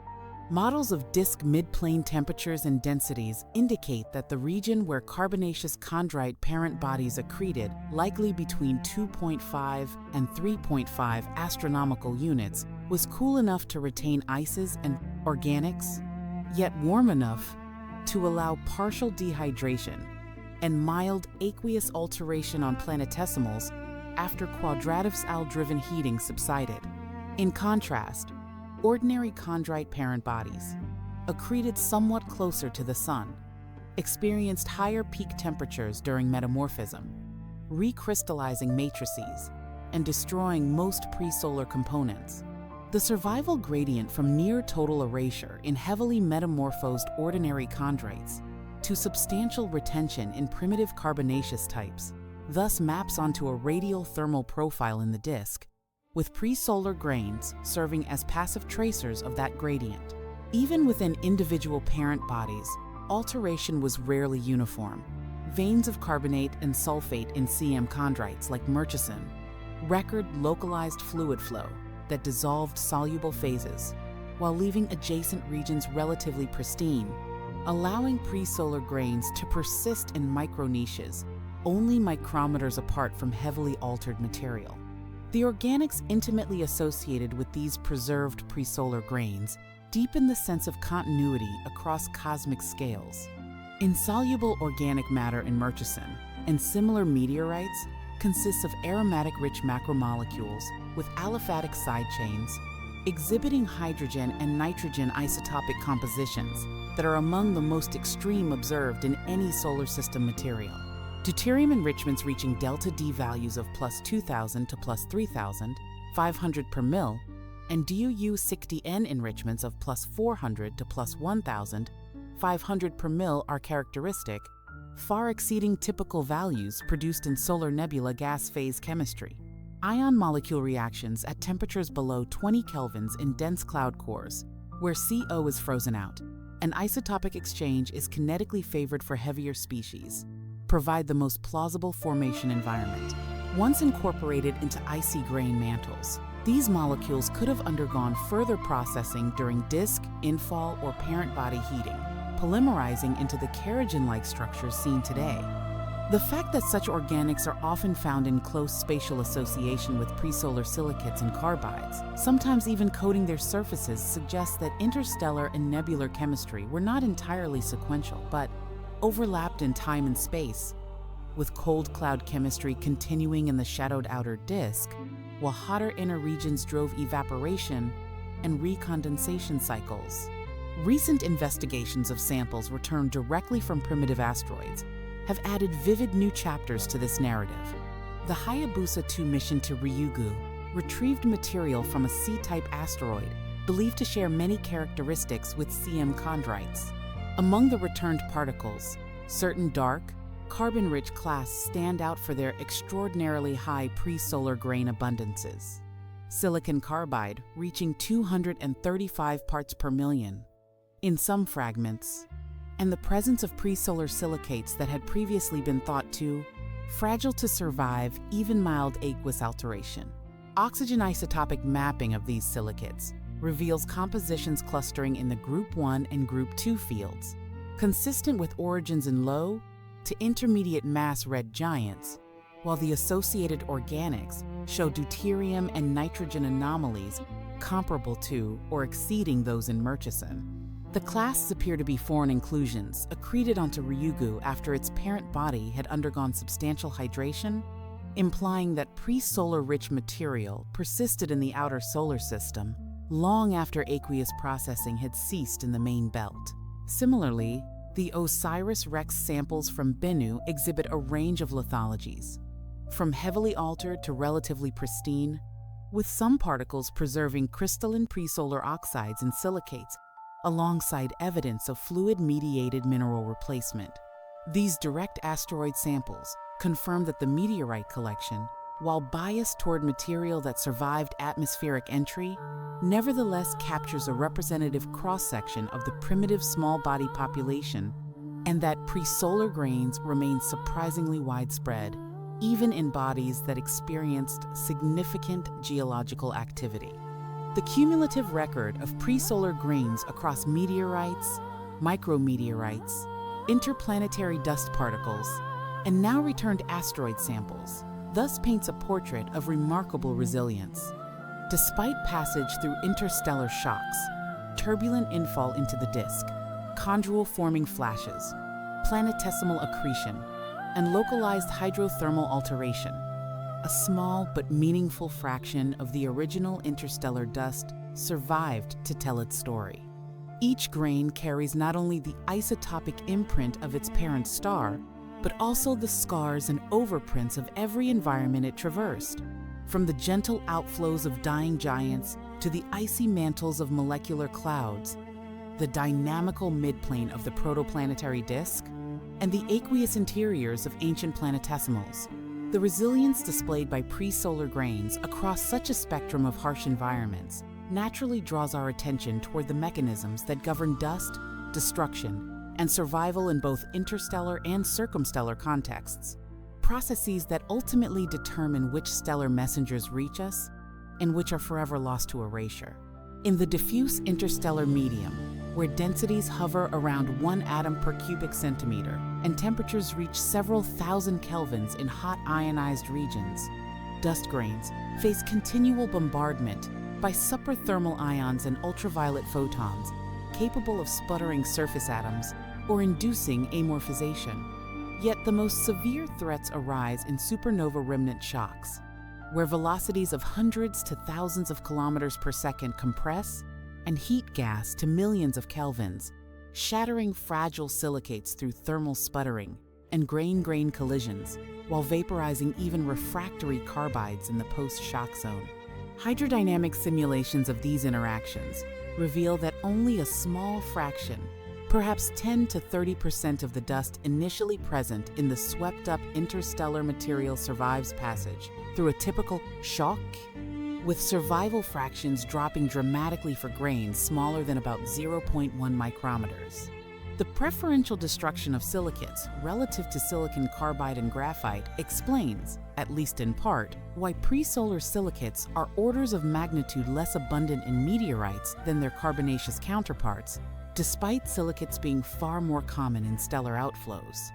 Models of disk midplane temperatures and densities indicate that the region where carbonaceous chondrite parent bodies accreted, likely between 2.5 and 3.5 astronomical units, was cool enough to retain ices and organics, yet warm enough to allow partial dehydration and mild aqueous alteration on planetesimals after quadraticity-driven heating subsided. In contrast, ordinary chondrite parent bodies, accreted somewhat closer to the Sun, experienced higher peak temperatures during metamorphism, recrystallizing matrices and destroying most presolar components. The survival gradient from near-total erasure in heavily metamorphosed ordinary chondrites to substantial retention in primitive carbonaceous types thus maps onto a radial thermal profile in the disk, with presolar grains serving as passive tracers of that gradient. Even within individual parent bodies, alteration was rarely uniform. Veins of carbonate and sulfate in CM chondrites like Murchison record localized fluid flow that dissolved soluble phases, while leaving adjacent regions relatively pristine, allowing presolar grains to persist in micro-niches, only micrometers apart from heavily altered material. The organics intimately associated with these preserved presolar grains deepen the sense of continuity across cosmic scales. Insoluble organic matter in Murchison and similar meteorites consists of aromatic-rich macromolecules with aliphatic side chains, exhibiting hydrogen and nitrogen isotopic compositions that are among the most extreme observed in any solar system material. Deuterium enrichments reaching delta D values of plus 2,000 to plus 3,500 per mil, and DUU-60N enrichments of plus 400 to plus 1,500 per mil are characteristic, far exceeding typical values produced in solar nebula gas phase chemistry. Ion molecule reactions at temperatures below 20 kelvins in dense cloud cores, where CO is frozen out, and isotopic exchange is kinetically favored for heavier species, provide the most plausible formation environment. Once incorporated into icy grain mantles, these molecules could have undergone further processing during disk, infall, or parent body heating, polymerizing into the kerogen-like structures seen today. The fact that such organics are often found in close spatial association with presolar silicates and carbides, sometimes even coating their surfaces, suggests that interstellar and nebular chemistry were not entirely sequential, but overlapped in time and space, with cold cloud chemistry continuing in the shadowed outer disk, while hotter inner regions drove evaporation and recondensation cycles. Recent investigations of samples returned directly from primitive asteroids have added vivid new chapters to this narrative. The Hayabusa 2 mission to Ryugu retrieved material from a C-type asteroid believed to share many characteristics with CM chondrites. Among the returned particles, certain dark, carbon-rich clasts stand out for their extraordinarily high presolar grain abundances. Silicon carbide reaching 235 parts per million in some fragments, and the presence of presolar silicates that had previously been thought to fragile to survive even mild aqueous alteration. Oxygen isotopic mapping of these silicates reveals compositions clustering in the Group 1 and Group 2 fields, consistent with origins in low to intermediate mass red giants, while the associated organics show deuterium and nitrogen anomalies comparable to or exceeding those in Murchison. The classes appear to be foreign inclusions accreted onto Ryugu after its parent body had undergone substantial hydration, implying that pre-solar-rich material persisted in the outer solar system long after aqueous processing had ceased in the main belt. Similarly, the OSIRIS-REx samples from Bennu exhibit a range of lithologies, from heavily altered to relatively pristine, with some particles preserving crystalline presolar oxides and silicates, alongside evidence of fluid-mediated mineral replacement. These direct asteroid samples confirm that the meteorite collection, while biased toward material that survived atmospheric entry, nevertheless captures a representative cross-section of the primitive small body population, and that presolar grains remain surprisingly widespread, even in bodies that experienced significant geological activity. The cumulative record of presolar grains across meteorites, micrometeorites, interplanetary dust particles, and now returned asteroid samples thus paints a portrait of remarkable resilience. Despite passage through interstellar shocks, turbulent infall into the disk, chondrule-forming flashes, planetesimal accretion, and localized hydrothermal alteration, a small but meaningful fraction of the original interstellar dust survived to tell its story. Each grain carries not only the isotopic imprint of its parent star, but also the scars and overprints of every environment it traversed, from the gentle outflows of dying giants to the icy mantles of molecular clouds, the dynamical midplane of the protoplanetary disk, and the aqueous interiors of ancient planetesimals. The resilience displayed by presolar grains across such a spectrum of harsh environments naturally draws our attention toward the mechanisms that govern dust, destruction, and survival in both interstellar and circumstellar contexts, processes that ultimately determine which stellar messengers reach us and which are forever lost to erasure. In the diffuse interstellar medium, where densities hover around 1 atom per cubic centimeter and temperatures reach several thousand kelvins in hot ionized regions, dust grains face continual bombardment by superthermal ions and ultraviolet photons capable of sputtering surface atoms or inducing amorphization. Yet the most severe threats arise in supernova remnant shocks, where velocities of hundreds to thousands of kilometers per second compress and heat gas to millions of kelvins, shattering fragile silicates through thermal sputtering and grain-grain collisions, while vaporizing even refractory carbides in the post-shock zone. Hydrodynamic simulations of these interactions reveal that only a small fraction, perhaps 10 to 30% of the dust initially present in the swept-up interstellar material survives passage through a typical shock, with survival fractions dropping dramatically for grains smaller than about 0.1 micrometers. The preferential destruction of silicates relative to silicon carbide and graphite explains, at least in part, why presolar silicates are orders of magnitude less abundant in meteorites than their carbonaceous counterparts, despite silicates being far more common in stellar outflows.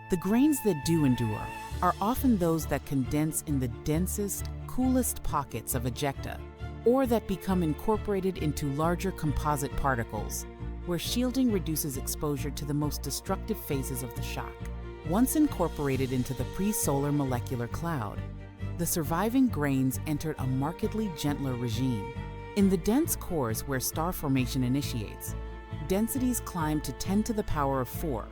The grains that do endure are often those that condense in the densest, coolest pockets of ejecta, or that become incorporated into larger composite particles, where shielding reduces exposure to the most destructive phases of the shock. Once incorporated into the presolar molecular cloud, the surviving grains entered a markedly gentler regime. In the dense cores where star formation initiates, densities climb to 10 to the power of 4,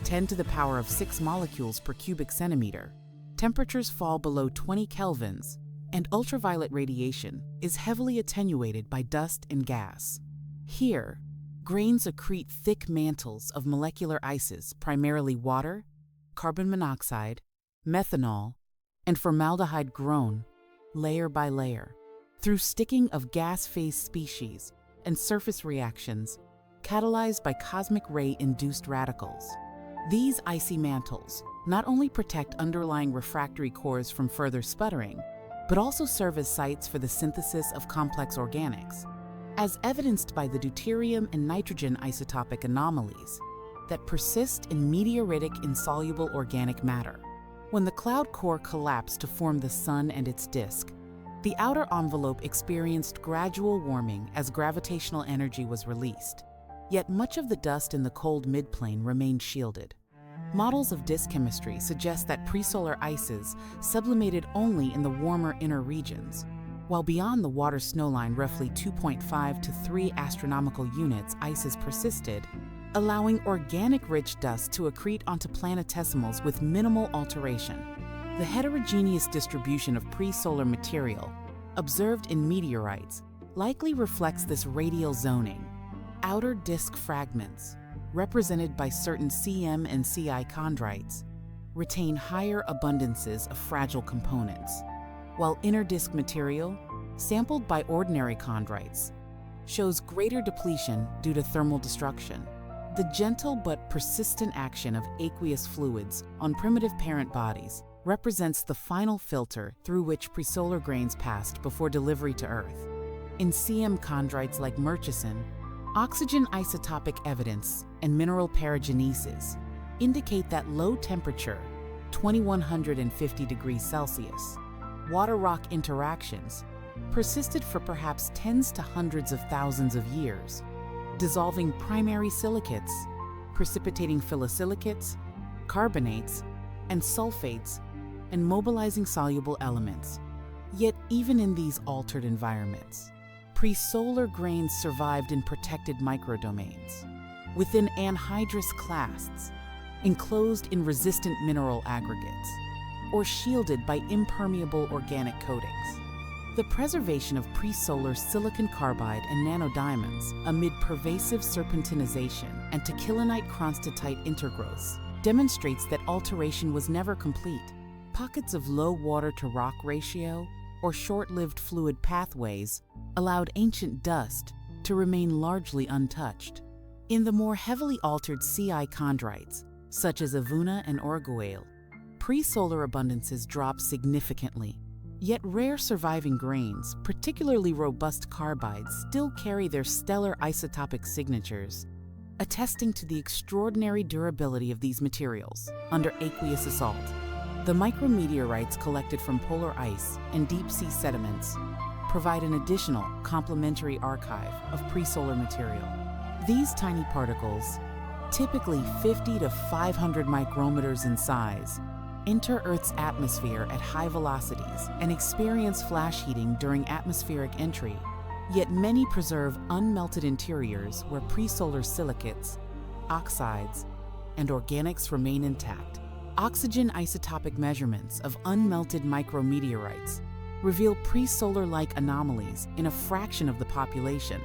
10 to the power of 6 molecules per cubic centimeter. Temperatures fall below 20 kelvins, and ultraviolet radiation is heavily attenuated by dust and gas. Here, grains accrete thick mantles of molecular ices, primarily water, carbon monoxide, methanol, and formaldehyde grown, layer by layer, through sticking of gas phase species and surface reactions catalyzed by cosmic ray-induced radicals. These icy mantles not only protect underlying refractory cores from further sputtering, but also serve as sites for the synthesis of complex organics, as evidenced by the deuterium and nitrogen isotopic anomalies that persist in meteoritic insoluble organic matter. When the cloud core collapsed to form the Sun and its disk, the outer envelope experienced gradual warming as gravitational energy was released, yet much of the dust in the cold midplane remained shielded. Models of disk chemistry suggest that presolar ices sublimated only in the warmer inner regions, while beyond the water snowline roughly 2.5 to 3 astronomical units ices persisted, allowing organic-rich dust to accrete onto planetesimals with minimal alteration. The heterogeneous distribution of presolar material observed in meteorites likely reflects this radial zoning. Outer disk fragments, represented by certain CM and CI chondrites, retain higher abundances of fragile components, while inner disk material, sampled by ordinary chondrites, shows greater depletion due to thermal destruction. The gentle but persistent action of aqueous fluids on primitive parent bodies represents the final filter through which presolar grains passed before delivery to Earth. In CM chondrites like Murchison, oxygen isotopic evidence and mineral paragenesis indicate that low temperature, 2150 degrees Celsius, water-rock interactions persisted for perhaps tens to hundreds of thousands of years, dissolving primary silicates, precipitating phyllosilicates, carbonates, and sulfates, and mobilizing soluble elements. Yet even in these altered environments, presolar grains survived in protected microdomains, within anhydrous clasts, enclosed in resistant mineral aggregates, or shielded by impermeable organic coatings. The preservation of presolar silicon carbide and nanodiamonds amid pervasive serpentinization and tachilinite kronstatite intergrowths demonstrates that alteration was never complete. Pockets of low water-to-rock ratio or short-lived fluid pathways allowed ancient dust to remain largely untouched. In the more heavily altered CI chondrites, such as Avuna and Orgueil, presolar abundances drop significantly. Yet rare surviving grains, particularly robust carbides, still carry their stellar isotopic signatures, attesting to the extraordinary durability of these materials under aqueous assault. The micrometeorites collected from polar ice and deep-sea sediments provide an additional complementary archive of presolar material. These tiny particles, typically 50 to 500 micrometers in size, enter Earth's atmosphere at high velocities and experience flash heating during atmospheric entry, yet many preserve unmelted interiors where presolar silicates, oxides, and organics remain intact. Oxygen isotopic measurements of unmelted micrometeorites reveal presolar-like anomalies in a fraction of the population,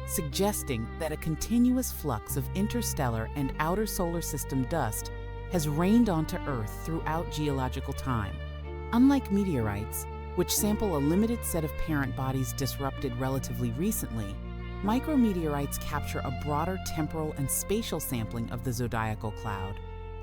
suggesting that a continuous flux of interstellar and outer solar system dust has rained onto Earth throughout geological time. Unlike meteorites, which sample a limited set of parent bodies disrupted relatively recently, micrometeorites capture a broader temporal and spatial sampling of the zodiacal cloud,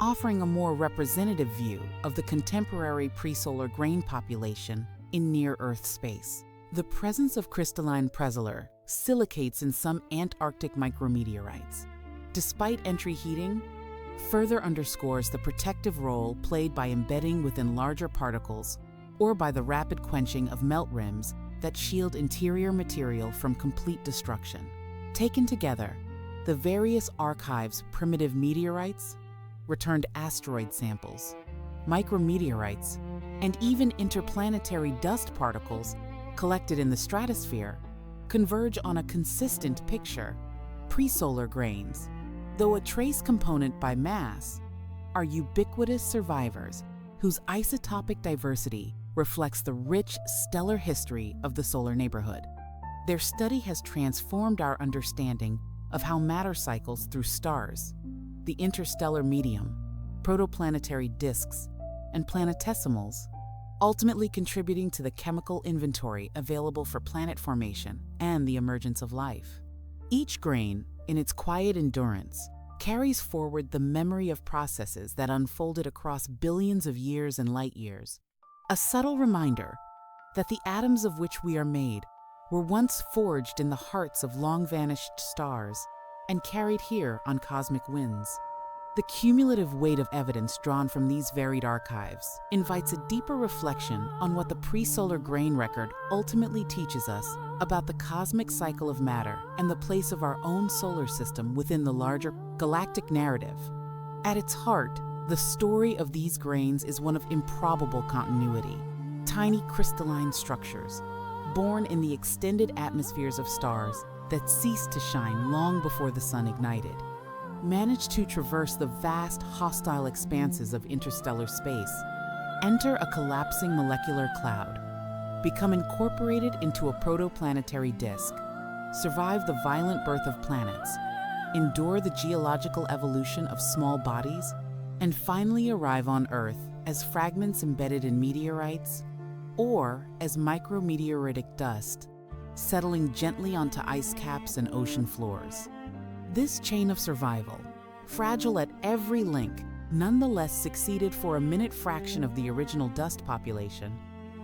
offering a more representative view of the contemporary presolar grain population in near-Earth space. The presence of crystalline presolar silicates in some Antarctic micrometeorites, despite entry heating, further underscores the protective role played by embedding within larger particles or by the rapid quenching of melt rims that shield interior material from complete destruction. Taken together, the various archives primitive meteorites, returned asteroid samples, micrometeorites, and even interplanetary dust particles collected in the stratosphere converge on a consistent picture: presolar grains, though a trace component by mass, are ubiquitous survivors whose isotopic diversity reflects the rich stellar history of the solar neighborhood. Their study has transformed our understanding of how matter cycles through stars, the interstellar medium, protoplanetary disks, and planetesimals, ultimately contributing to the chemical inventory available for planet formation and the emergence of life. Each grain, in its quiet endurance, carries forward the memory of processes that unfolded across billions of years and light years. A subtle reminder that the atoms of which we are made were once forged in the hearts of long-vanished stars and carried here on cosmic winds. The cumulative weight of evidence drawn from these varied archives invites a deeper reflection on what the presolar grain record ultimately teaches us about the cosmic cycle of matter and the place of our own solar system within the larger galactic narrative. At its heart, the story of these grains is one of improbable continuity. Tiny crystalline structures, born in the extended atmospheres of stars that ceased to shine long before the sun ignited, managed to traverse the vast, hostile expanses of interstellar space, enter a collapsing molecular cloud, become incorporated into a protoplanetary disk, survive the violent birth of planets, endure the geological evolution of small bodies, and finally arrive on Earth as fragments embedded in meteorites or as micrometeoritic dust, settling gently onto ice caps and ocean floors. This chain of survival, fragile at every link, nonetheless succeeded for a minute fraction of the original dust population,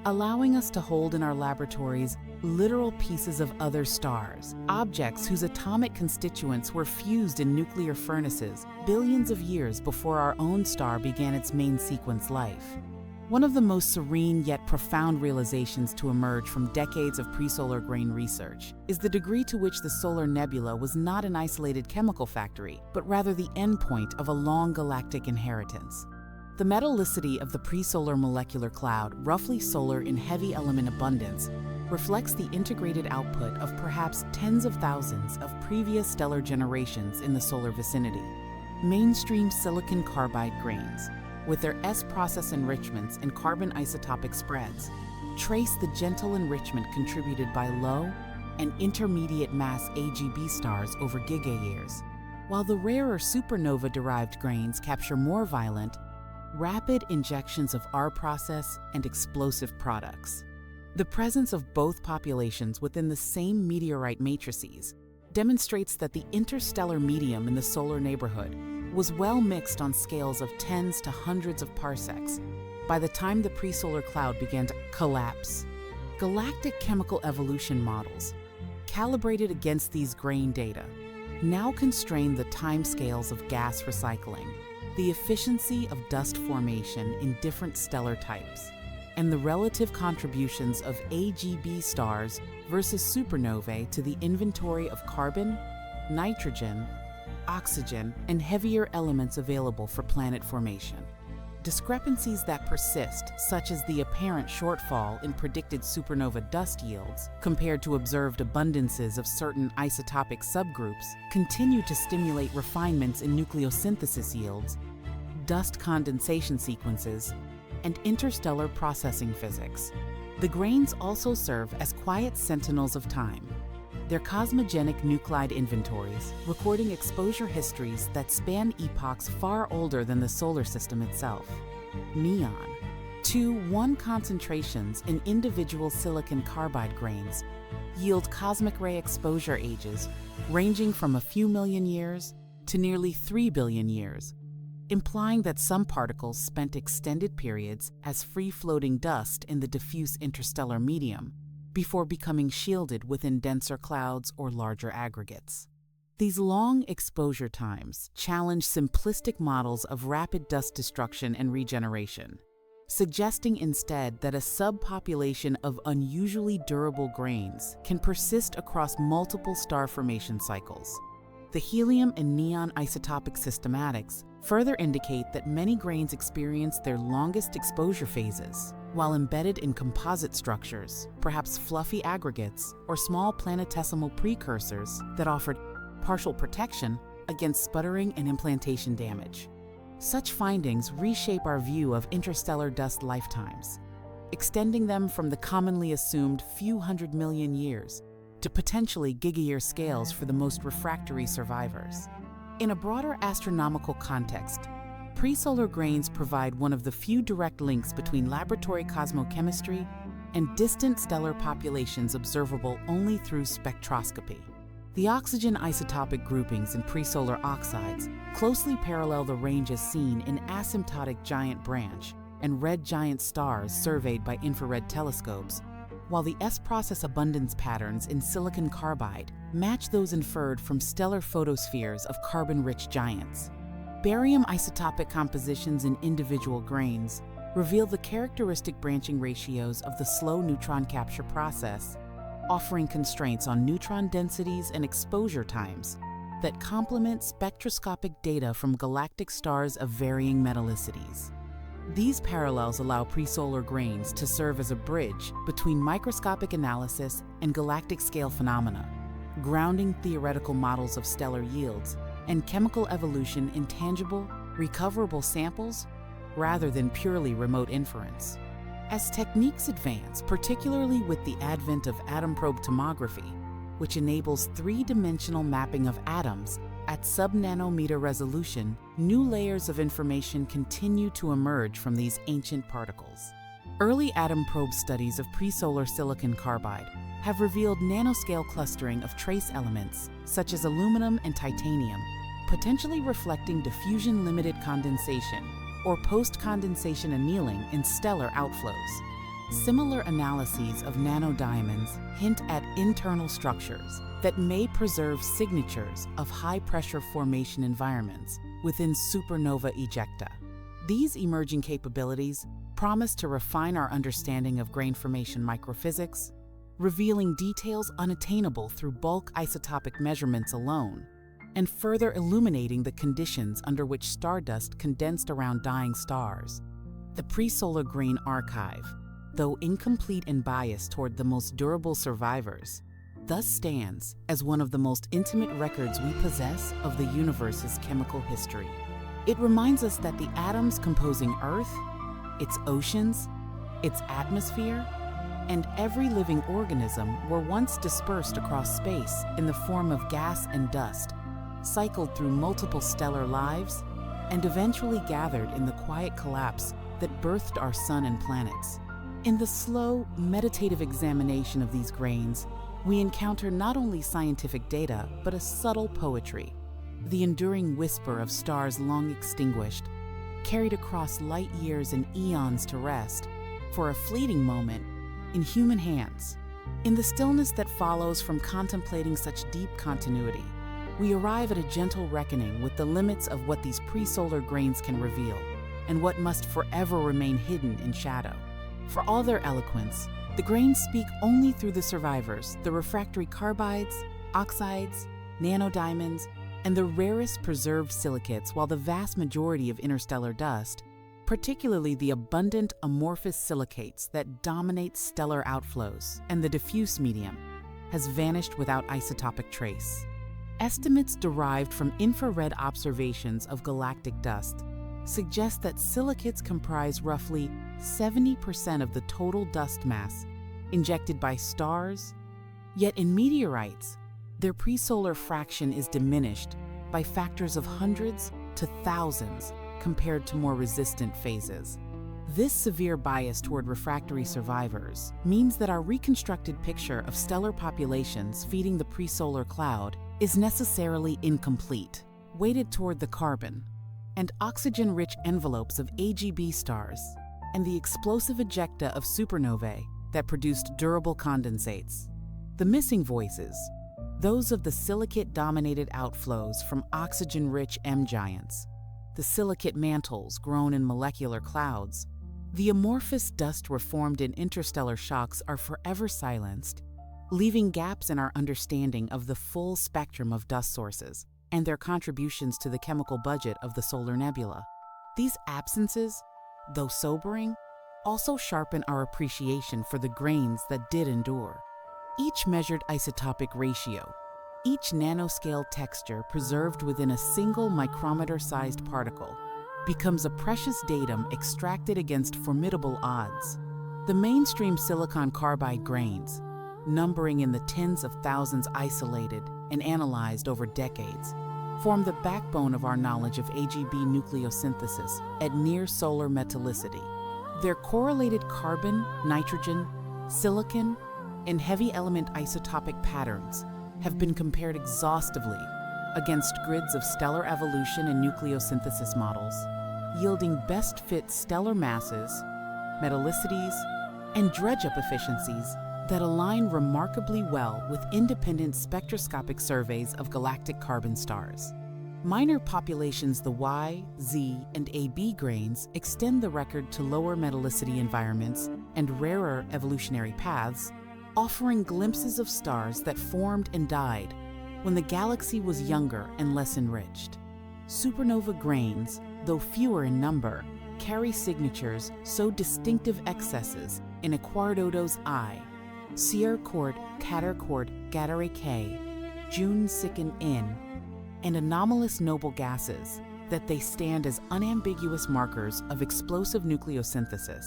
allowing us to hold in our laboratories literal pieces of other stars, objects whose atomic constituents were fused in nuclear furnaces billions of years before our own star began its main sequence life. One of the most serene yet profound realizations to emerge from decades of presolar grain research is the degree to which the solar nebula was not an isolated chemical factory, but rather the endpoint of a long galactic inheritance. The metallicity of the presolar molecular cloud, roughly solar in heavy element abundance, reflects the integrated output of perhaps tens of thousands of previous stellar generations in the solar vicinity. Mainstream silicon carbide grains, with their S-process enrichments and carbon isotopic spreads, trace the gentle enrichment contributed by low and intermediate mass AGB stars over gigayears, while the rarer supernova-derived grains capture more violent, rapid injections of R-process and explosive products. The presence of both populations within the same meteorite matrices demonstrates that the interstellar medium in the solar neighborhood was well mixed on scales of tens to hundreds of parsecs by the time the presolar cloud began to collapse. Galactic chemical evolution models, calibrated against these grain data, now constrain the timescales of gas recycling, the efficiency of dust formation in different stellar types, and the relative contributions of AGB stars versus supernovae to the inventory of carbon, nitrogen, oxygen, and heavier elements available for planet formation. Discrepancies that persist, such as the apparent shortfall in predicted supernova dust yields compared to observed abundances of certain isotopic subgroups, continue to stimulate refinements in nucleosynthesis yields, dust condensation sequences, and interstellar processing physics. The grains also serve as quiet sentinels of time, their cosmogenic nuclide inventories recording exposure histories that span epochs far older than the solar system itself. Neon. 2-1 concentrations in individual silicon carbide grains yield cosmic ray exposure ages ranging from a few million years to nearly 3 billion years, implying that some particles spent extended periods as free-floating dust in the diffuse interstellar medium before becoming shielded within denser clouds or larger aggregates. These long exposure times challenge simplistic models of rapid dust destruction and regeneration, suggesting instead that a subpopulation of unusually durable grains can persist across multiple star formation cycles. The helium and neon isotopic systematics further indicate that many grains experience their longest exposure phases while embedded in composite structures, perhaps fluffy aggregates or small planetesimal precursors that offered partial protection against sputtering and implantation damage. Such findings reshape our view of interstellar dust lifetimes, extending them from the commonly assumed few hundred million years to potentially gigayear scales for the most refractory survivors. In a broader astronomical context, presolar grains provide one of the few direct links between laboratory cosmochemistry and distant stellar populations observable only through spectroscopy. The oxygen isotopic groupings in presolar oxides closely parallel the ranges seen in asymptotic giant branch and red giant stars surveyed by infrared telescopes, while the S-process abundance patterns in silicon carbide match those inferred from stellar photospheres of carbon-rich giants. Barium isotopic compositions in individual grains reveal the characteristic branching ratios of the slow neutron capture process, offering constraints on neutron densities and exposure times that complement spectroscopic data from galactic stars of varying metallicities. These parallels allow presolar grains to serve as a bridge between microscopic analysis and galactic scale phenomena, grounding theoretical models of stellar yields and chemical evolution in tangible, recoverable samples rather than purely remote inference. As techniques advance, particularly with the advent of atom probe tomography, which enables three-dimensional mapping of atoms at sub-nanometer resolution, new layers of information continue to emerge from these ancient particles. Early atom probe studies of presolar silicon carbide have revealed nanoscale clustering of trace elements, such as aluminum and titanium, potentially reflecting diffusion-limited condensation or post-condensation annealing in stellar outflows. Similar analyses of nanodiamonds hint at internal structures that may preserve signatures of high-pressure formation environments within supernova ejecta. These emerging capabilities promise to refine our understanding of grain formation microphysics, revealing details unattainable through bulk isotopic measurements alone, and further illuminating the conditions under which stardust condensed around dying stars. The presolar grain archive, though incomplete and biased toward the most durable survivors, thus stands as one of the most intimate records we possess of the universe's chemical history. It reminds us that the atoms composing Earth, its oceans, its atmosphere, and every living organism were once dispersed across space in the form of gas and dust, cycled through multiple stellar lives, and eventually gathered in the quiet collapse that birthed our sun and planets. In the slow, meditative examination of these grains, we encounter not only scientific data, but a subtle poetry, the enduring whisper of stars long extinguished, carried across light years and eons to rest, for a fleeting moment, in human hands. In the stillness that follows from contemplating such deep continuity, we arrive at a gentle reckoning with the limits of what these presolar grains can reveal, and what must forever remain hidden in shadow. For all their eloquence, the grains speak only through the survivors, the refractory carbides, oxides, nanodiamonds, and the rarest preserved silicates, while the vast majority of interstellar dust, particularly the abundant amorphous silicates that dominate stellar outflows and the diffuse medium, has vanished without isotopic trace. Estimates derived from infrared observations of galactic dust suggest that silicates comprise roughly 70% of the total dust mass injected by stars, yet in meteorites, their presolar fraction is diminished by factors of hundreds to thousands compared to more resistant phases. This severe bias toward refractory survivors means that our reconstructed picture of stellar populations feeding the presolar cloud is necessarily incomplete, weighted toward the carbon and oxygen-rich envelopes of AGB stars and the explosive ejecta of supernovae that produced durable condensates. The missing voices, those of the silicate-dominated outflows from oxygen-rich M-giants, the silicate mantles grown in molecular clouds, the amorphous dust reformed in interstellar shocks are forever silenced, leaving gaps in our understanding of the full spectrum of dust sources and their contributions to the chemical budget of the solar nebula. These absences, though sobering, also sharpen our appreciation for the grains that did endure. Each measured isotopic ratio, each nanoscale texture preserved within a single micrometer-sized particle, becomes a precious datum extracted against formidable odds. The mainstream silicon carbide grains, numbering in the tens of thousands isolated and analyzed over decades, form the backbone of our knowledge of AGB nucleosynthesis at near-solar metallicity. Their correlated carbon, nitrogen, silicon, and heavy element isotopic patterns have been compared exhaustively against grids of stellar evolution and nucleosynthesis models, yielding best-fit stellar masses, metallicities, and dredge-up efficiencies that align remarkably well with independent spectroscopic surveys of galactic carbon stars. Minor populations, the Y, Z, and AB grains, extend the record to lower metallicity environments and rarer evolutionary paths, offering glimpses of stars that formed and died when the galaxy was younger and less enriched. Supernova grains, though fewer in number, carry signatures so distinctive excesses in Aquaridodo's I, Sierra Court, Cater Court, Gatare K, June Sicken N, and anomalous noble gases that they stand as unambiguous markers of explosive nucleosynthesis,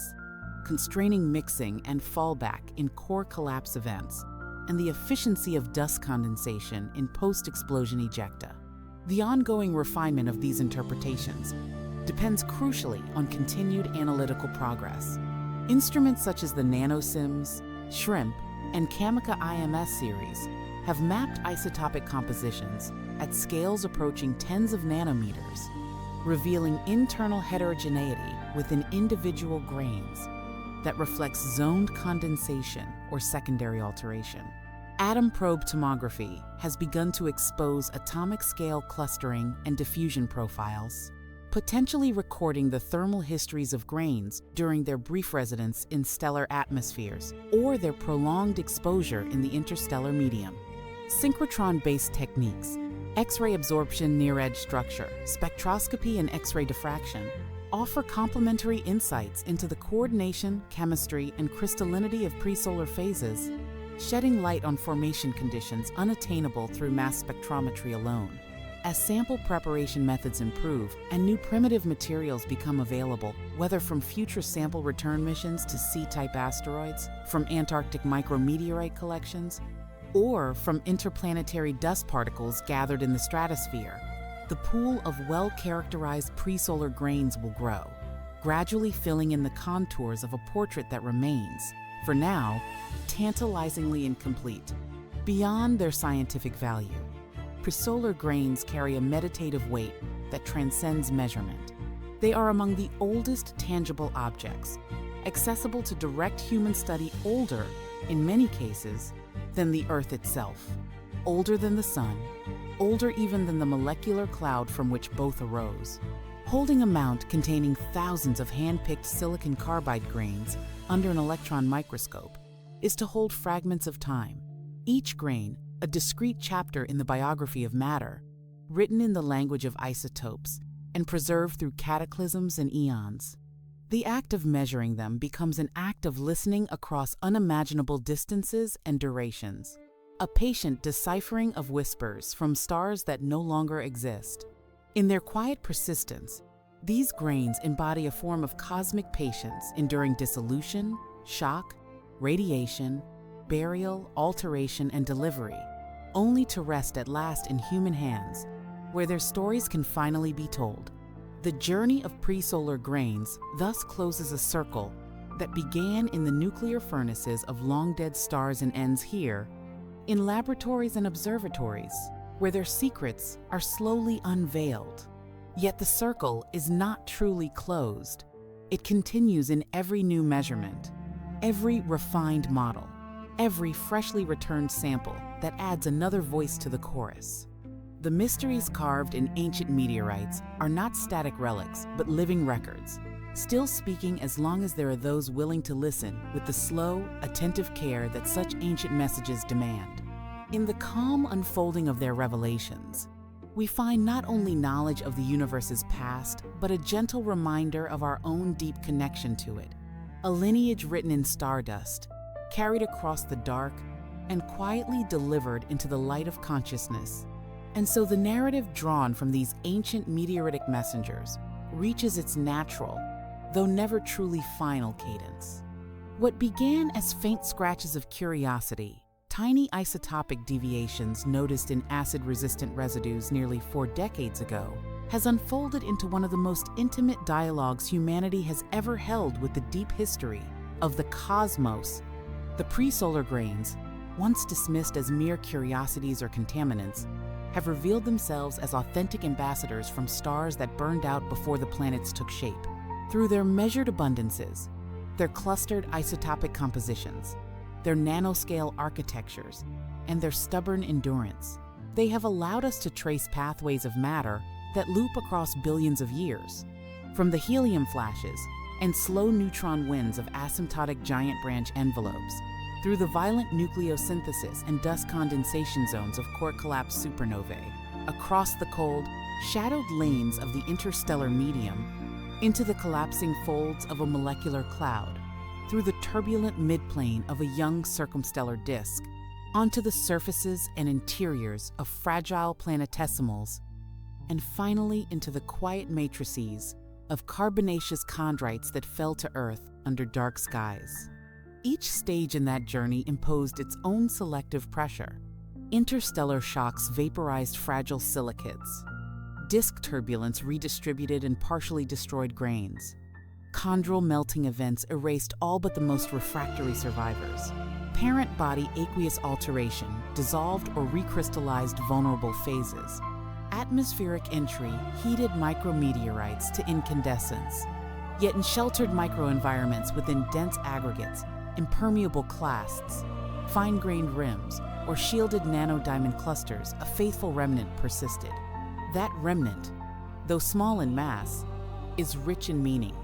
constraining mixing and fallback in core collapse events, and the efficiency of dust condensation in post-explosion ejecta. The ongoing refinement of these interpretations depends crucially on continued analytical progress. Instruments such as the NanoSIMS, SHRIMP, and Kamika IMS series have mapped isotopic compositions at scales approaching tens of nanometers, revealing internal heterogeneity within individual grains that reflects zoned condensation or secondary alteration. Atom probe tomography has begun to expose atomic scale clustering and diffusion profiles, potentially recording the thermal histories of grains during their brief residence in stellar atmospheres or their prolonged exposure in the interstellar medium. Synchrotron-based techniques, X-ray absorption near-edge structure, spectroscopy, and X-ray diffraction offer complementary insights into the coordination, chemistry, and crystallinity of presolar phases, shedding light on formation conditions unattainable through mass spectrometry alone. As sample preparation methods improve and new primitive materials become available, whether from future sample return missions to C-type asteroids, from Antarctic micrometeorite collections, or from interplanetary dust particles gathered in the stratosphere, the pool of well-characterized presolar grains will grow, gradually filling in the contours of a portrait that remains, for now, tantalizingly incomplete. Beyond their scientific value, presolar grains carry a meditative weight that transcends measurement. They are among the oldest tangible objects, accessible to direct human study older, in many cases, than the Earth itself, older than the Sun, older even than the molecular cloud from which both arose. Holding a mount containing thousands of hand-picked silicon carbide grains under an electron microscope is to hold fragments of time, each grain a discrete chapter in the biography of matter, written in the language of isotopes and preserved through cataclysms and eons. The act of measuring them becomes an act of listening across unimaginable distances and durations, a patient deciphering of whispers from stars that no longer exist. In their quiet persistence, these grains embody a form of cosmic patience enduring dissolution, shock, radiation, burial, alteration, and delivery, only to rest at last in human hands, where their stories can finally be told. The journey of presolar grains thus closes a circle that began in the nuclear furnaces of long-dead stars and ends here, in laboratories and observatories, where their secrets are slowly unveiled. Yet the circle is not truly closed. It continues in every new measurement, every refined model, every freshly returned sample that adds another voice to the chorus. The mysteries carved in ancient meteorites are not static relics, but living records, still speaking as long as there are those willing to listen with the slow, attentive care that such ancient messages demand. In the calm unfolding of their revelations, we find not only knowledge of the universe's past, but a gentle reminder of our own deep connection to it, a lineage written in stardust, carried across the dark, and quietly delivered into the light of consciousness. And so the narrative drawn from these ancient meteoritic messengers reaches its natural, though never truly final cadence. What began as faint scratches of curiosity, tiny isotopic deviations noticed in acid-resistant residues nearly 4 decades ago, has unfolded into one of the most intimate dialogues humanity has ever held with the deep history of the cosmos. The presolar grains, once dismissed as mere curiosities or contaminants, have revealed themselves as authentic ambassadors from stars that burned out before the planets took shape. Through their measured abundances, their clustered isotopic compositions, their nanoscale architectures, and their stubborn endurance, they have allowed us to trace pathways of matter that loop across billions of years. From the helium flashes and slow neutron winds of asymptotic giant branch envelopes, through the violent nucleosynthesis and dust condensation zones of core collapse supernovae, across the cold, shadowed lanes of the interstellar medium, into the collapsing folds of a molecular cloud, through the turbulent midplane of a young circumstellar disk, onto the surfaces and interiors of fragile planetesimals, and finally into the quiet matrices of carbonaceous chondrites that fell to Earth under dark skies. Each stage in that journey imposed its own selective pressure. Interstellar shocks vaporized fragile silicates. Disk turbulence redistributed and partially destroyed grains. Chondral melting events erased all but the most refractory survivors. Parent body aqueous alteration dissolved or recrystallized vulnerable phases. Atmospheric entry heated micrometeorites to incandescence. Yet in sheltered microenvironments within dense aggregates, impermeable clasts, fine-grained rims, or shielded nanodiamond clusters, a faithful remnant persisted. That remnant, though small in mass, is rich in meaning.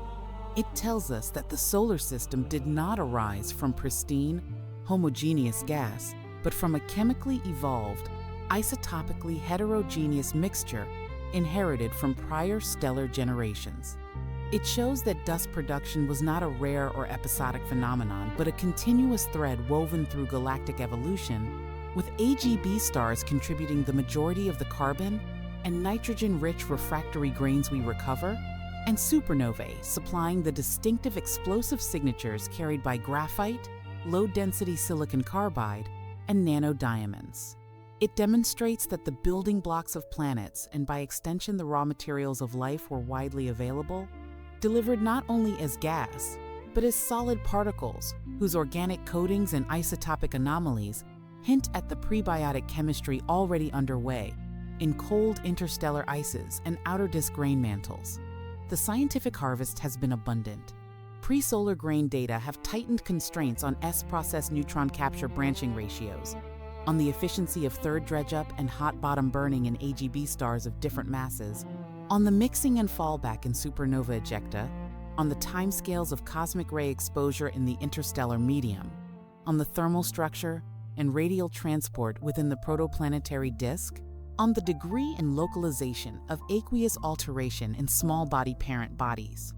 It tells us that the solar system did not arise from pristine, homogeneous gas, but from a chemically evolved, isotopically heterogeneous mixture inherited from prior stellar generations. It shows that dust production was not a rare or episodic phenomenon, but a continuous thread woven through galactic evolution, with AGB stars contributing the majority of the carbon and nitrogen-rich refractory grains we recover, and supernovae supplying the distinctive explosive signatures carried by graphite, low-density silicon carbide, and nanodiamonds. It demonstrates that the building blocks of planets, and by extension the raw materials of life, were widely available, delivered not only as gas, but as solid particles whose organic coatings and isotopic anomalies hint at the prebiotic chemistry already underway in cold interstellar ices and outer disk grain mantles. The scientific harvest has been abundant. Presolar grain data have tightened constraints on S-process neutron capture branching ratios, on the efficiency of third dredge-up and hot bottom burning in AGB stars of different masses, on the mixing and fallback in supernova ejecta, on the timescales of cosmic ray exposure in the interstellar medium, on the thermal structure and radial transport within the protoplanetary disk, on the degree and localization of aqueous alteration in small body parent bodies.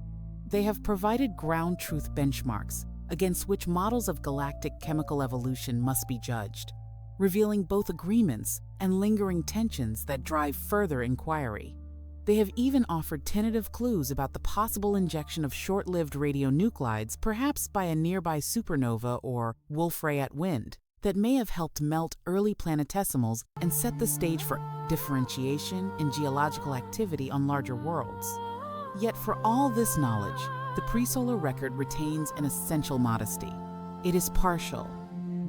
They have provided ground truth benchmarks against which models of galactic chemical evolution must be judged, revealing both agreements and lingering tensions that drive further inquiry. They have even offered tentative clues about the possible injection of short-lived radionuclides, perhaps by a nearby supernova or Wolf-Rayet wind, that may have helped melt early planetesimals and set the stage for differentiation and geological activity on larger worlds. Yet for all this knowledge, the presolar record retains an essential modesty. It is partial,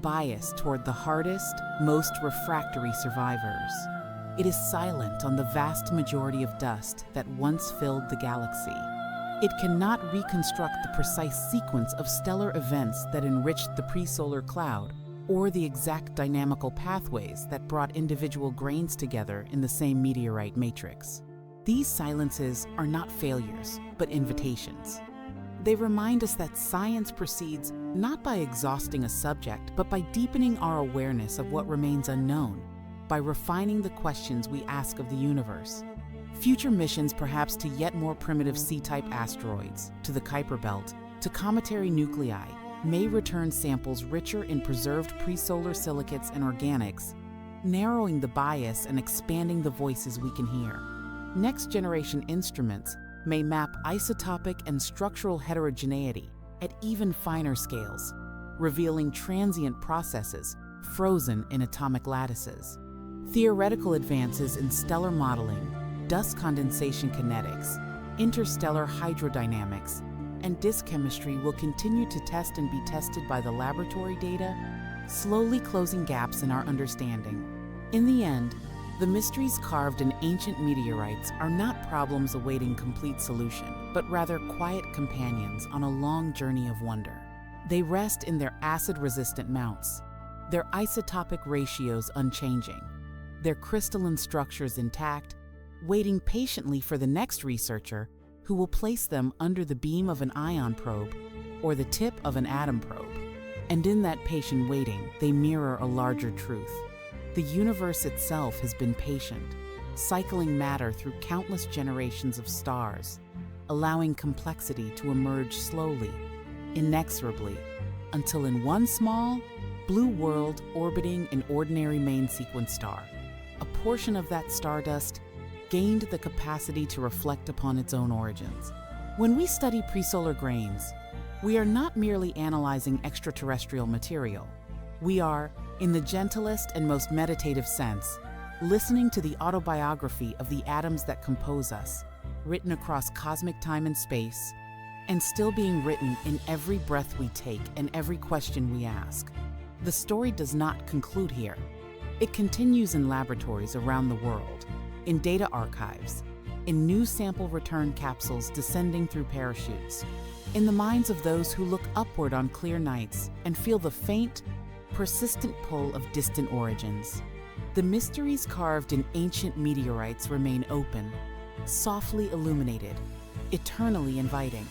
biased toward the hardest, most refractory survivors. It is silent on the vast majority of dust that once filled the galaxy. It cannot reconstruct the precise sequence of stellar events that enriched the presolar cloud, or the exact dynamical pathways that brought individual grains together in the same meteorite matrix. These silences are not failures, but invitations. They remind us that science proceeds not by exhausting a subject, but by deepening our awareness of what remains unknown, by refining the questions we ask of the universe. Future missions, perhaps to yet more primitive C-type asteroids, to the Kuiper Belt, to cometary nuclei, may return samples richer in preserved presolar silicates and organics, narrowing the bias and expanding the voices we can hear. Next-generation instruments may map isotopic and structural heterogeneity at even finer scales, revealing transient processes frozen in atomic lattices. Theoretical advances in stellar modeling, dust condensation kinetics, interstellar hydrodynamics, and disk chemistry will continue to test and be tested by the laboratory data, slowly closing gaps in our understanding. In the end, the mysteries carved in ancient meteorites are not problems awaiting complete solution, but rather quiet companions on a long journey of wonder. They rest in their acid-resistant mounts, their isotopic ratios unchanging, their crystalline structures intact, waiting patiently for the next researcher who will place them under the beam of an ion probe or the tip of an atom probe. And in that patient waiting, they mirror a larger truth. The universe itself has been patient, cycling matter through countless generations of stars, allowing complexity to emerge slowly, inexorably, until in one small, blue world orbiting an ordinary main sequence star, a portion of that stardust gained the capacity to reflect upon its own origins. When we study presolargains, we are not merely analyzing extraterrestrial material. We are, in the gentlest and most meditative sense, listening to the autobiography of the atoms that compose us, written across cosmic time and space, and still being written in every breath we take and every question we ask. The story does not conclude here. It continues in laboratories around the world, in data archives, in new sample return capsules descending through parachutes, in the minds of those who look upward on clear nights and feel the faint, persistent pull of distant origins. The mysteries carved in ancient meteorites remain open, softly illuminated, eternally inviting.